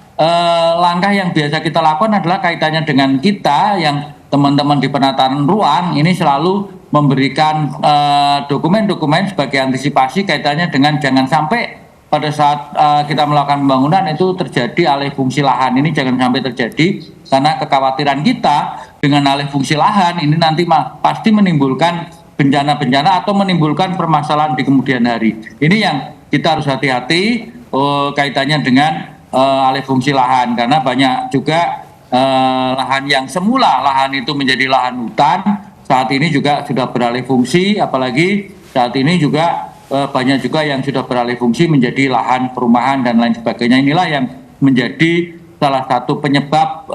langkah yang biasa kita lakukan adalah kaitannya dengan kita yang teman-teman di penataan ruang ini selalu memberikan dokumen-dokumen sebagai antisipasi kaitannya dengan jangan sampai pada saat kita melakukan pembangunan itu terjadi alih fungsi lahan. Ini jangan sampai terjadi, karena kekhawatiran kita dengan alih fungsi lahan ini nanti pasti menimbulkan bencana-bencana atau menimbulkan permasalahan di kemudian hari. Ini yang kita harus hati-hati kaitannya dengan alih fungsi lahan, karena banyak juga lahan yang semula lahan itu menjadi lahan hutan, saat ini juga sudah beralih fungsi, apalagi saat ini juga banyak juga yang sudah beralih fungsi menjadi lahan perumahan dan lain sebagainya. Inilah yang menjadi salah satu penyebab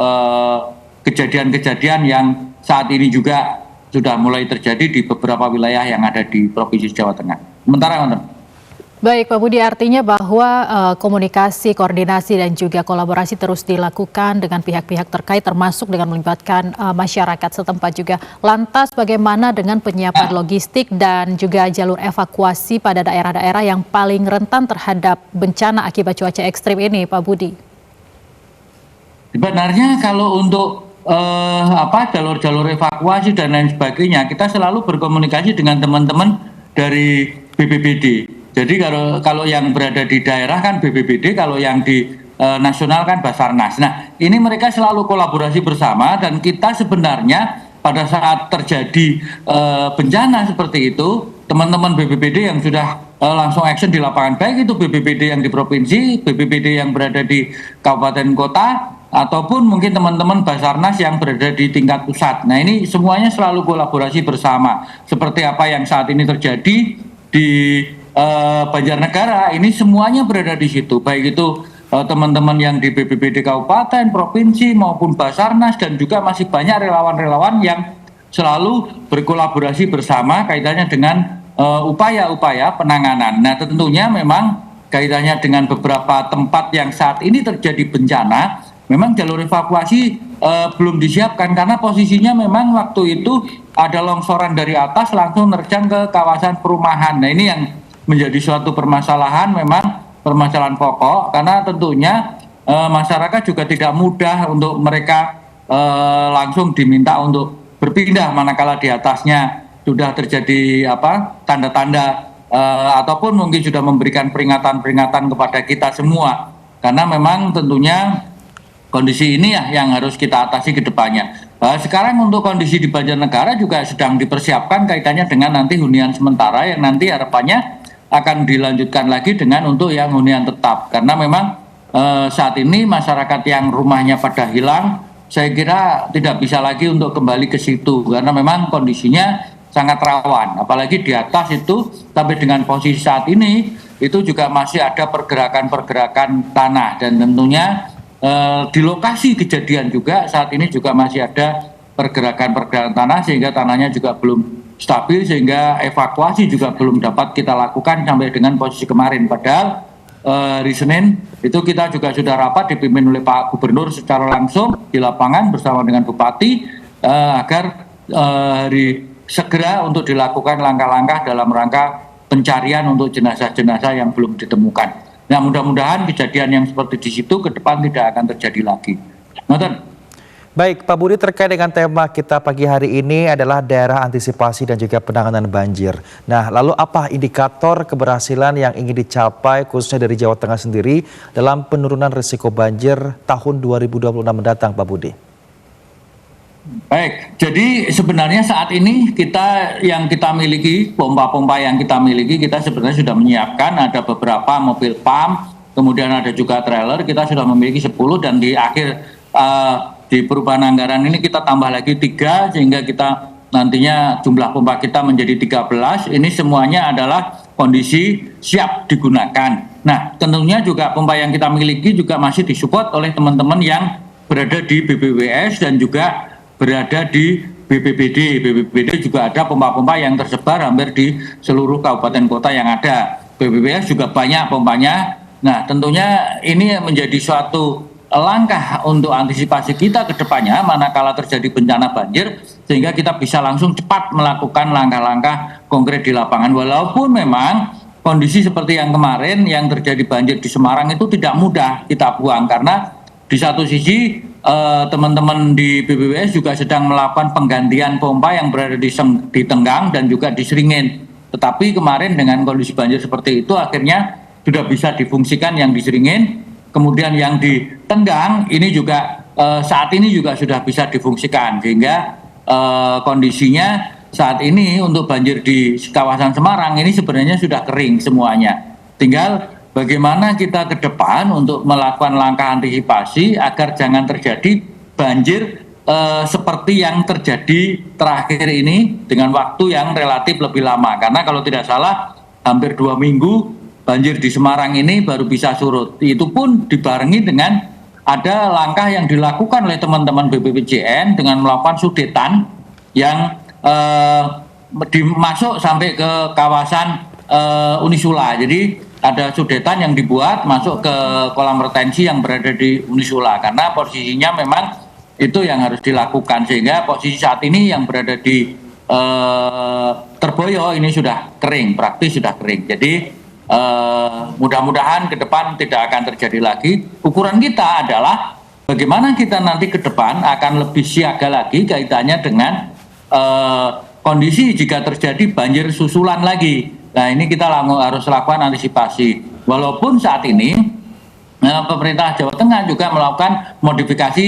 kejadian-kejadian yang saat ini juga sudah mulai terjadi di beberapa wilayah yang ada di Provinsi Jawa Tengah. Sementara Baik Pak Budi, artinya bahwa komunikasi, koordinasi dan juga kolaborasi terus dilakukan dengan pihak-pihak terkait termasuk dengan melibatkan masyarakat setempat juga. Lantas bagaimana dengan penyiapan logistik dan juga jalur evakuasi pada daerah-daerah yang paling rentan terhadap bencana akibat cuaca ekstrim ini Pak Budi? Sebenarnya kalau untuk jalur-jalur evakuasi dan lain sebagainya, kita selalu berkomunikasi dengan teman-teman dari BPBD. Jadi kalau yang berada di daerah kan BPBD, kalau yang di nasional kan Basarnas. Nah ini mereka selalu kolaborasi bersama, dan kita sebenarnya pada saat terjadi bencana seperti itu, teman-teman BPBD yang sudah langsung action di lapangan, baik itu BPBD yang di provinsi, BPBD yang berada di kabupaten kota, ataupun mungkin teman-teman Basarnas yang berada di tingkat pusat. Nah ini semuanya selalu kolaborasi bersama. Seperti apa yang saat ini terjadi di Banjarnegara, ini semuanya berada di situ, baik itu teman-teman yang di BPBD kabupaten, provinsi maupun Basarnas, dan juga masih banyak relawan-relawan yang selalu berkolaborasi bersama kaitannya dengan upaya-upaya penanganan. Nah, tentunya memang kaitannya dengan beberapa tempat yang saat ini terjadi bencana, memang jalur evakuasi belum disiapkan karena posisinya memang waktu itu ada longsoran dari atas langsung menerjang ke kawasan perumahan. Nah, ini yang menjadi suatu permasalahan, memang permasalahan pokok karena tentunya masyarakat juga tidak mudah untuk mereka langsung diminta untuk berpindah manakala di atasnya sudah terjadi tanda-tanda ataupun mungkin sudah memberikan peringatan-peringatan kepada kita semua, karena memang tentunya kondisi ini ya yang harus kita atasi ke depannya. Sekarang untuk kondisi di Banjarnegara juga sedang dipersiapkan kaitannya dengan nanti hunian sementara yang nanti harapannya akan dilanjutkan lagi dengan untuk yang hunian tetap, karena memang saat ini masyarakat yang rumahnya pada hilang saya kira tidak bisa lagi untuk kembali ke situ karena memang kondisinya sangat rawan, apalagi di atas itu sampai dengan posisi saat ini itu juga masih ada pergerakan-pergerakan tanah dan tentunya di lokasi kejadian juga saat ini juga masih ada pergerakan-pergerakan tanah sehingga tanahnya juga belum stabil sehingga evakuasi juga belum dapat kita lakukan sampai dengan posisi kemarin. Padahal hari Senin itu kita juga sudah rapat dipimpin oleh Pak Gubernur secara langsung di lapangan bersama dengan Bupati agar segera untuk dilakukan langkah-langkah dalam rangka pencarian untuk jenazah-jenazah yang belum ditemukan. Nah, mudah-mudahan kejadian yang seperti di situ ke depan tidak akan terjadi lagi. Ngoten. Baik, Pak Budi, terkait dengan tema kita pagi hari ini adalah daerah antisipasi dan juga penanganan banjir. Nah, lalu apa indikator keberhasilan yang ingin dicapai khususnya dari Jawa Tengah sendiri dalam penurunan risiko banjir tahun 2026 mendatang, Pak Budi? Baik, jadi sebenarnya saat ini kita miliki, pompa-pompa yang kita miliki, kita sebenarnya sudah menyiapkan ada beberapa mobil pump, kemudian ada juga trailer, kita sudah memiliki 10 dan di akhir di perubahan anggaran ini kita tambah lagi 3 sehingga kita nantinya jumlah pompa kita menjadi 13. Ini semuanya adalah kondisi siap digunakan. Nah, tentunya juga pompa yang kita miliki juga masih disupport oleh teman-teman yang berada di BPWS dan juga berada di BPBD. BPBD juga ada pompa-pompa yang tersebar hampir di seluruh kabupaten kota yang ada. BPWS juga banyak pompanya. Nah, tentunya ini menjadi suatu langkah untuk antisipasi kita ke depannya manakala terjadi bencana banjir sehingga kita bisa langsung cepat melakukan langkah-langkah konkret di lapangan. Walaupun memang kondisi seperti yang kemarin yang terjadi banjir di Semarang itu tidak mudah kita buang karena di satu sisi teman-teman di BPWS juga sedang melakukan penggantian pompa yang berada di Tenggang dan juga di Seringin. Tetapi kemarin dengan kondisi banjir seperti itu akhirnya sudah bisa difungsikan yang di Seringin, kemudian yang di Tenggang ini juga saat ini juga sudah bisa difungsikan sehingga kondisinya saat ini untuk banjir di kawasan Semarang ini sebenarnya sudah kering semuanya. Tinggal bagaimana kita ke depan untuk melakukan langkah antisipasi agar jangan terjadi banjir seperti yang terjadi terakhir ini dengan waktu yang relatif lebih lama. Karena kalau tidak salah hampir 2 minggu banjir di Semarang ini baru bisa surut. Itu pun dibarengi dengan ada langkah yang dilakukan oleh teman-teman BPPJN dengan melakukan sudetan yang masuk sampai ke kawasan Unisula. Jadi ada sudetan yang dibuat masuk ke kolam retensi yang berada di Unisula karena posisinya memang itu yang harus dilakukan sehingga posisi saat ini yang berada di Terboyo ini sudah kering, praktis sudah kering. Jadi mudah-mudahan ke depan tidak akan terjadi lagi. Ukuran kita adalah bagaimana kita nanti ke depan akan lebih siaga lagi kaitannya dengan kondisi jika terjadi banjir susulan lagi. Nah, ini kita harus lakukan antisipasi. Walaupun saat ini pemerintah Jawa Tengah juga melakukan modifikasi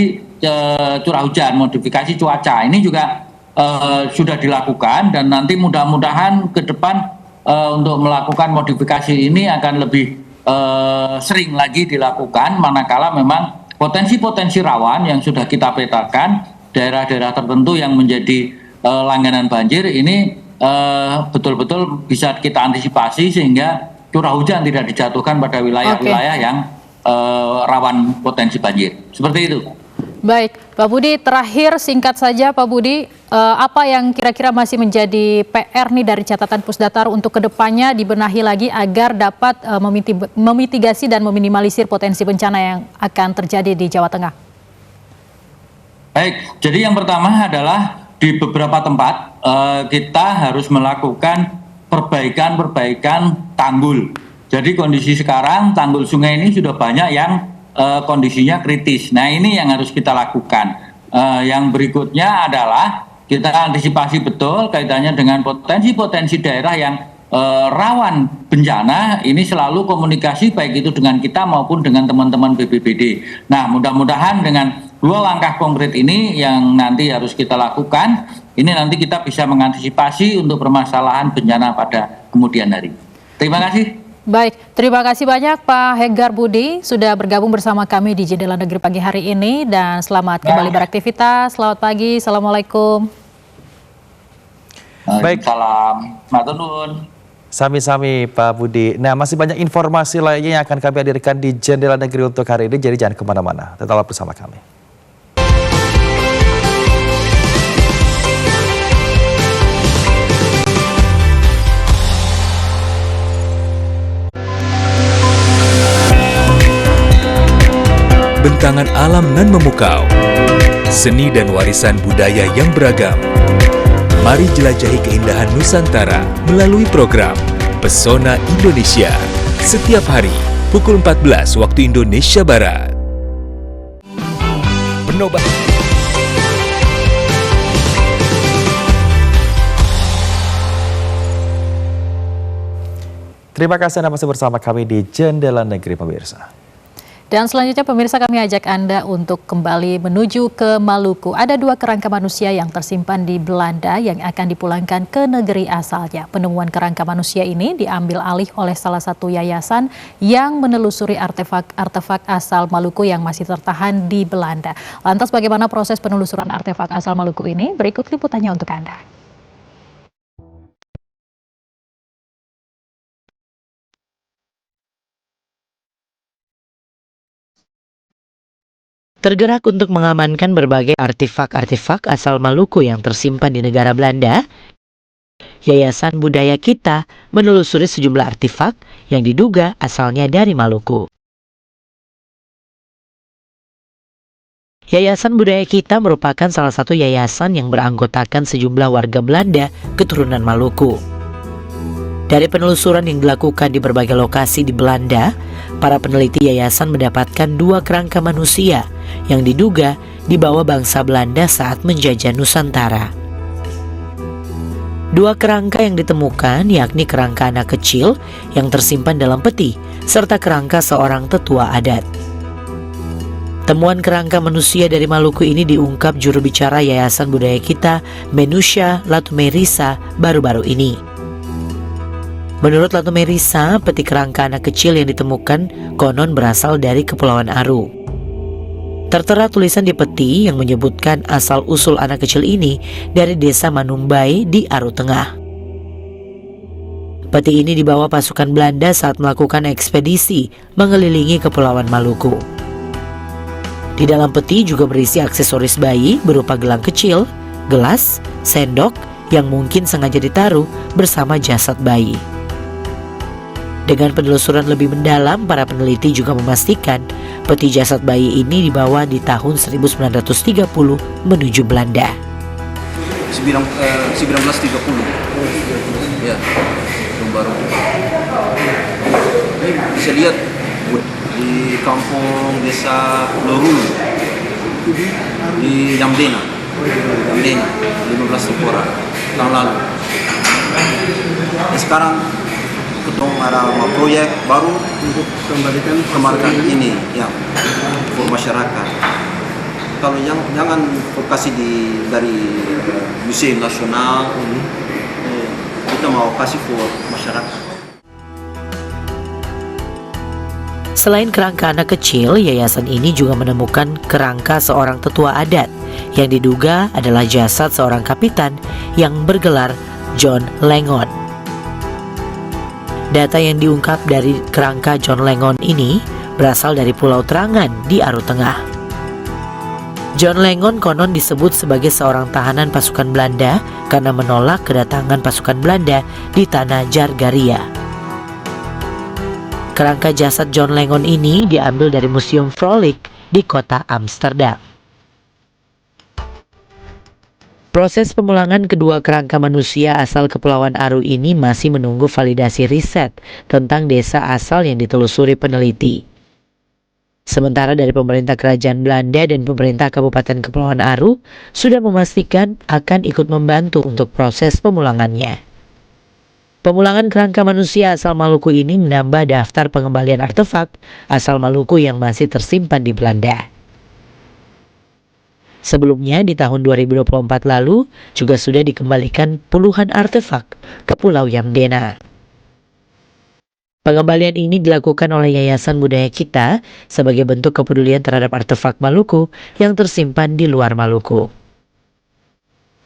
curah hujan, modifikasi cuaca. Ini juga sudah dilakukan dan nanti mudah-mudahan ke depan untuk melakukan modifikasi ini akan lebih sering lagi dilakukan manakala memang potensi-potensi rawan yang sudah kita petakan, daerah-daerah tertentu yang menjadi langganan banjir ini betul-betul bisa kita antisipasi sehingga curah hujan tidak dijatuhkan pada wilayah-wilayah yang rawan potensi banjir. Seperti itu. Baik, Pak Budi, terakhir singkat saja Pak Budi, apa yang kira-kira masih menjadi PR nih dari catatan Pusdatar untuk kedepannya dibenahi lagi agar dapat memitigasi dan meminimalisir potensi bencana yang akan terjadi di Jawa Tengah? Baik, jadi yang pertama adalah di beberapa tempat kita harus melakukan perbaikan tanggul. Jadi kondisi sekarang tanggul sungai ini sudah banyak yang kondisinya kritis. Nah, ini yang harus kita lakukan. Yang berikutnya adalah kita antisipasi betul kaitannya dengan potensi-potensi daerah yang rawan bencana. Ini selalu komunikasi baik itu dengan kita maupun dengan teman-teman BPBD. Nah, mudah-mudahan dengan 2 langkah konkret ini yang nanti harus kita lakukan, ini nanti kita bisa mengantisipasi untuk permasalahan bencana pada kemudian hari. Terima kasih. Baik, terima kasih banyak Pak Hegar Budi sudah bergabung bersama kami di Jendela Negeri pagi hari ini, dan selamat kembali beraktivitas. Selamat pagi, Assalamualaikum. Baik, salam, matur. Sami-sami Pak Budi. Nah, masih banyak informasi lainnya yang akan kami hadirkan di Jendela Negeri untuk hari ini, jadi jangan kemana-mana, tetaplah bersama kami. Bentangan alam nan memukau, seni dan warisan budaya yang beragam. Mari jelajahi keindahan Nusantara melalui program Pesona Indonesia setiap hari pukul 14 waktu Indonesia Barat. Penobat. Terima kasih Anda masih bersama kami di Jendela Negeri pemirsa. Dan selanjutnya pemirsa, kami ajak Anda untuk kembali menuju ke Maluku. Ada 2 kerangka manusia yang tersimpan di Belanda yang akan dipulangkan ke negeri asalnya. Penemuan kerangka manusia ini diambil alih oleh salah satu yayasan yang menelusuri artefak asal Maluku yang masih tertahan di Belanda. Lantas bagaimana proses penelusuran artefak asal Maluku ini? Berikut liputannya untuk Anda. Tergerak untuk mengamankan berbagai artefak-artefak asal Maluku yang tersimpan di negara Belanda, Yayasan Budaya Kita menelusuri sejumlah artefak yang diduga asalnya dari Maluku. Yayasan Budaya Kita merupakan salah satu yayasan yang beranggotakan sejumlah warga Belanda keturunan Maluku. Dari penelusuran yang dilakukan di berbagai lokasi di Belanda, para peneliti yayasan mendapatkan 2 kerangka manusia yang diduga dibawa bangsa Belanda saat menjajah Nusantara. 2 kerangka yang ditemukan yakni kerangka anak kecil yang tersimpan dalam peti, serta kerangka seorang tetua adat. Temuan kerangka manusia dari Maluku ini diungkap juru bicara Yayasan Budaya Kita, Menusha Latumerisa, baru-baru ini. Menurut Latumerisa, peti kerangka anak kecil yang ditemukan konon berasal dari Kepulauan Aru. Tertera tulisan di peti yang menyebutkan asal-usul anak kecil ini dari desa Manumbai di Aru Tengah. Peti ini dibawa pasukan Belanda saat melakukan ekspedisi mengelilingi Kepulauan Maluku. Di dalam peti juga berisi aksesoris bayi berupa gelang kecil, gelas, sendok yang mungkin sengaja ditaruh bersama jasad bayi. Dengan penelusuran lebih mendalam, para peneliti juga memastikan peti jasad bayi ini dibawa di tahun 1930 menuju Belanda. 1930. Ya, baru. Ini bisa lihat di kampung desa Lorulu di Jamdena 15 tahun lalu. Sekarang ketemu ada proyek baru untuk kembalikan ini ya untuk masyarakat. Kalau jangan kasih dari Museum Nasional, kita mau kasih buat masyarakat. Selain kerangka anak kecil, yayasan ini juga menemukan kerangka seorang tetua adat yang diduga adalah jasad seorang kapitan yang bergelar John Lengon. Data yang diungkap dari kerangka John Lengon ini berasal dari Pulau Terangan di Aru Tengah. John Lengon konon disebut sebagai seorang tahanan pasukan Belanda karena menolak kedatangan pasukan Belanda di tanah Jargaria. Kerangka jasad John Lengon ini diambil dari Museum Vrolijk di kota Amsterdam. Proses pemulangan kedua kerangka manusia asal Kepulauan Aru ini masih menunggu validasi riset tentang desa asal yang ditelusuri peneliti. Sementara dari pemerintah Kerajaan Belanda dan pemerintah Kabupaten Kepulauan Aru sudah memastikan akan ikut membantu untuk proses pemulangannya. Pemulangan kerangka manusia asal Maluku ini menambah daftar pengembalian artefak asal Maluku yang masih tersimpan di Belanda. Sebelumnya di tahun 2024 lalu juga sudah dikembalikan puluhan artefak ke Pulau Yamdena. Pengembalian ini dilakukan oleh Yayasan Budaya Kita sebagai bentuk kepedulian terhadap artefak Maluku yang tersimpan di luar Maluku.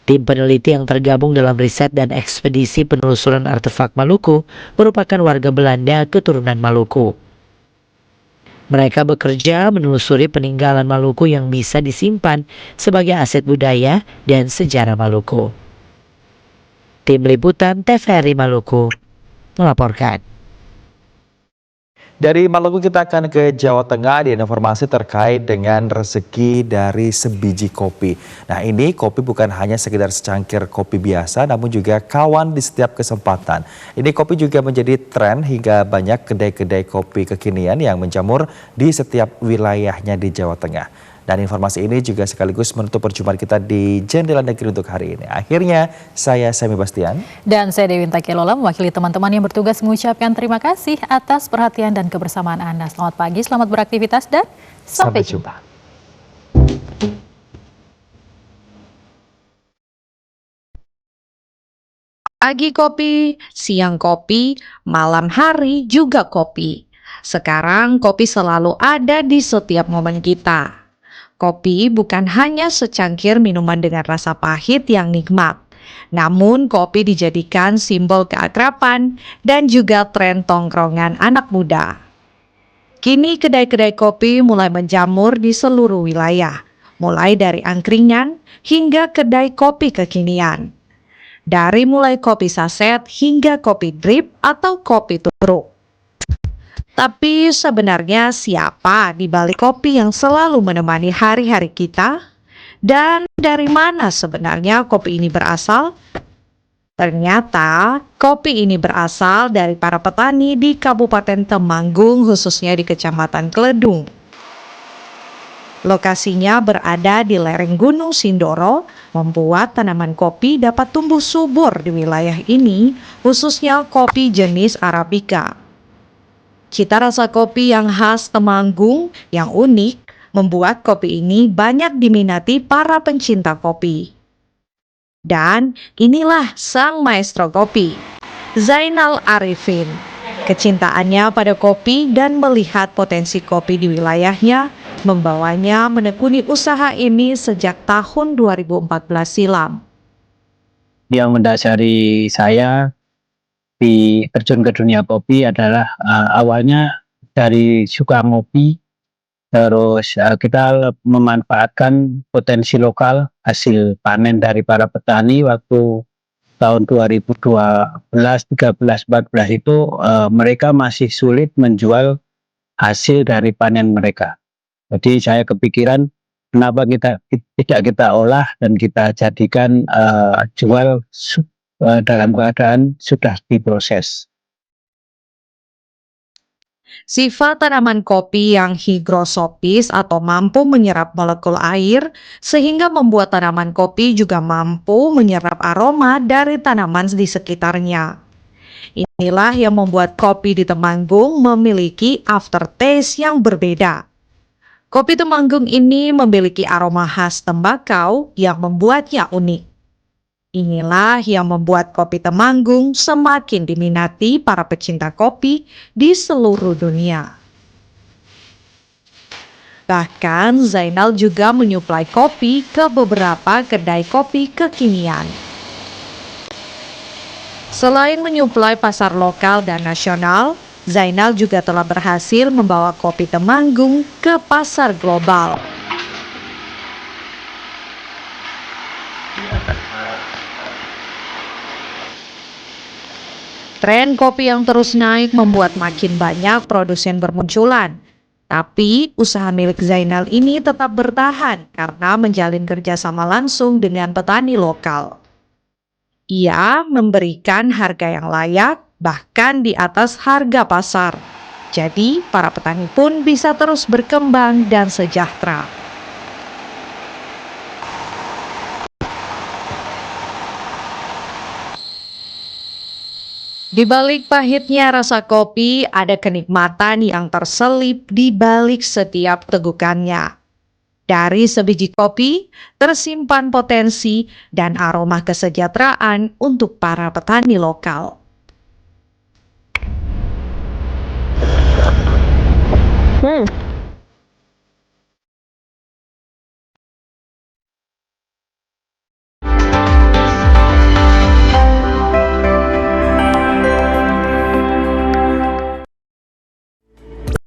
Tim peneliti yang tergabung dalam riset dan ekspedisi penelusuran artefak Maluku merupakan warga Belanda keturunan Maluku. Mereka bekerja menelusuri peninggalan Maluku yang bisa disimpan sebagai aset budaya dan sejarah Maluku. Tim Liputan TVRI Maluku melaporkan. Dari Maluku kita akan ke Jawa Tengah di informasi terkait dengan rezeki dari sebiji kopi. Nah ini kopi bukan hanya sekedar secangkir kopi biasa namun juga kawan di setiap kesempatan. Ini kopi juga menjadi tren hingga banyak kedai-kedai kopi kekinian yang menjamur di setiap wilayahnya di Jawa Tengah. Dan informasi ini juga sekaligus menutup perjumpaan kita di Jendela Negeri untuk hari ini. Akhirnya saya Semi Bastian. Dan saya Dewinta Kelola mewakili teman-teman yang bertugas mengucapkan terima kasih atas perhatian dan kebersamaan Anda. Selamat pagi, selamat beraktivitas dan sampai jumpa. Pagi kopi, siang kopi, malam hari juga kopi. Sekarang kopi selalu ada di setiap momen kita. Kopi bukan hanya secangkir minuman dengan rasa pahit yang nikmat. Namun kopi dijadikan simbol keakraban dan juga tren tongkrongan anak muda. Kini kedai-kedai kopi mulai menjamur di seluruh wilayah, mulai dari angkringan hingga kedai kopi kekinian. Dari mulai kopi saset hingga kopi drip atau kopi tubruk. Tapi sebenarnya siapa di balik kopi yang selalu menemani hari-hari kita? Dan dari mana sebenarnya kopi ini berasal? Ternyata kopi ini berasal dari para petani di Kabupaten Temanggung, khususnya di Kecamatan Kledung. Lokasinya berada di lereng Gunung Sindoro, membuat tanaman kopi dapat tumbuh subur di wilayah ini, khususnya kopi jenis Arabica. Cita rasa kopi yang khas Temanggung yang unik membuat kopi ini banyak diminati para pencinta kopi. Dan inilah sang maestro kopi, Zainal Arifin. Kecintaannya pada kopi dan melihat potensi kopi di wilayahnya membawanya menekuni usaha ini sejak tahun 2014 silam. Yang mendasari saya terjun ke dunia kopi adalah awalnya dari suka ngopi, terus kita memanfaatkan potensi lokal hasil panen dari para petani waktu tahun 2012, 13, 14 itu mereka masih sulit menjual hasil dari panen mereka. Jadi saya kepikiran kenapa tidak kita olah dan kita jadikan jual dalam keadaan sudah diproses. Sifat tanaman kopi yang higrosopis atau mampu menyerap molekul air sehingga membuat tanaman kopi juga mampu menyerap aroma dari tanaman di sekitarnya. Inilah yang membuat kopi di Temanggung memiliki aftertaste yang berbeda. Kopi Temanggung ini memiliki aroma khas tembakau yang membuatnya unik. Inilah yang membuat kopi Temanggung semakin diminati para pecinta kopi di seluruh dunia. Bahkan Zainal juga menyuplai kopi ke beberapa kedai kopi kekinian. Selain menyuplai pasar lokal dan nasional, Zainal juga telah berhasil membawa kopi Temanggung ke pasar global. Tren kopi yang terus naik membuat makin banyak produsen bermunculan. Tapi usaha milik Zainal ini tetap bertahan karena menjalin kerjasama langsung dengan petani lokal. Ia memberikan harga yang layak, bahkan di atas harga pasar. Jadi, para petani pun bisa terus berkembang dan sejahtera. Di balik pahitnya rasa kopi, ada kenikmatan yang terselip di balik setiap tegukannya. Dari sebiji kopi, tersimpan potensi dan aroma kesejahteraan untuk para petani lokal.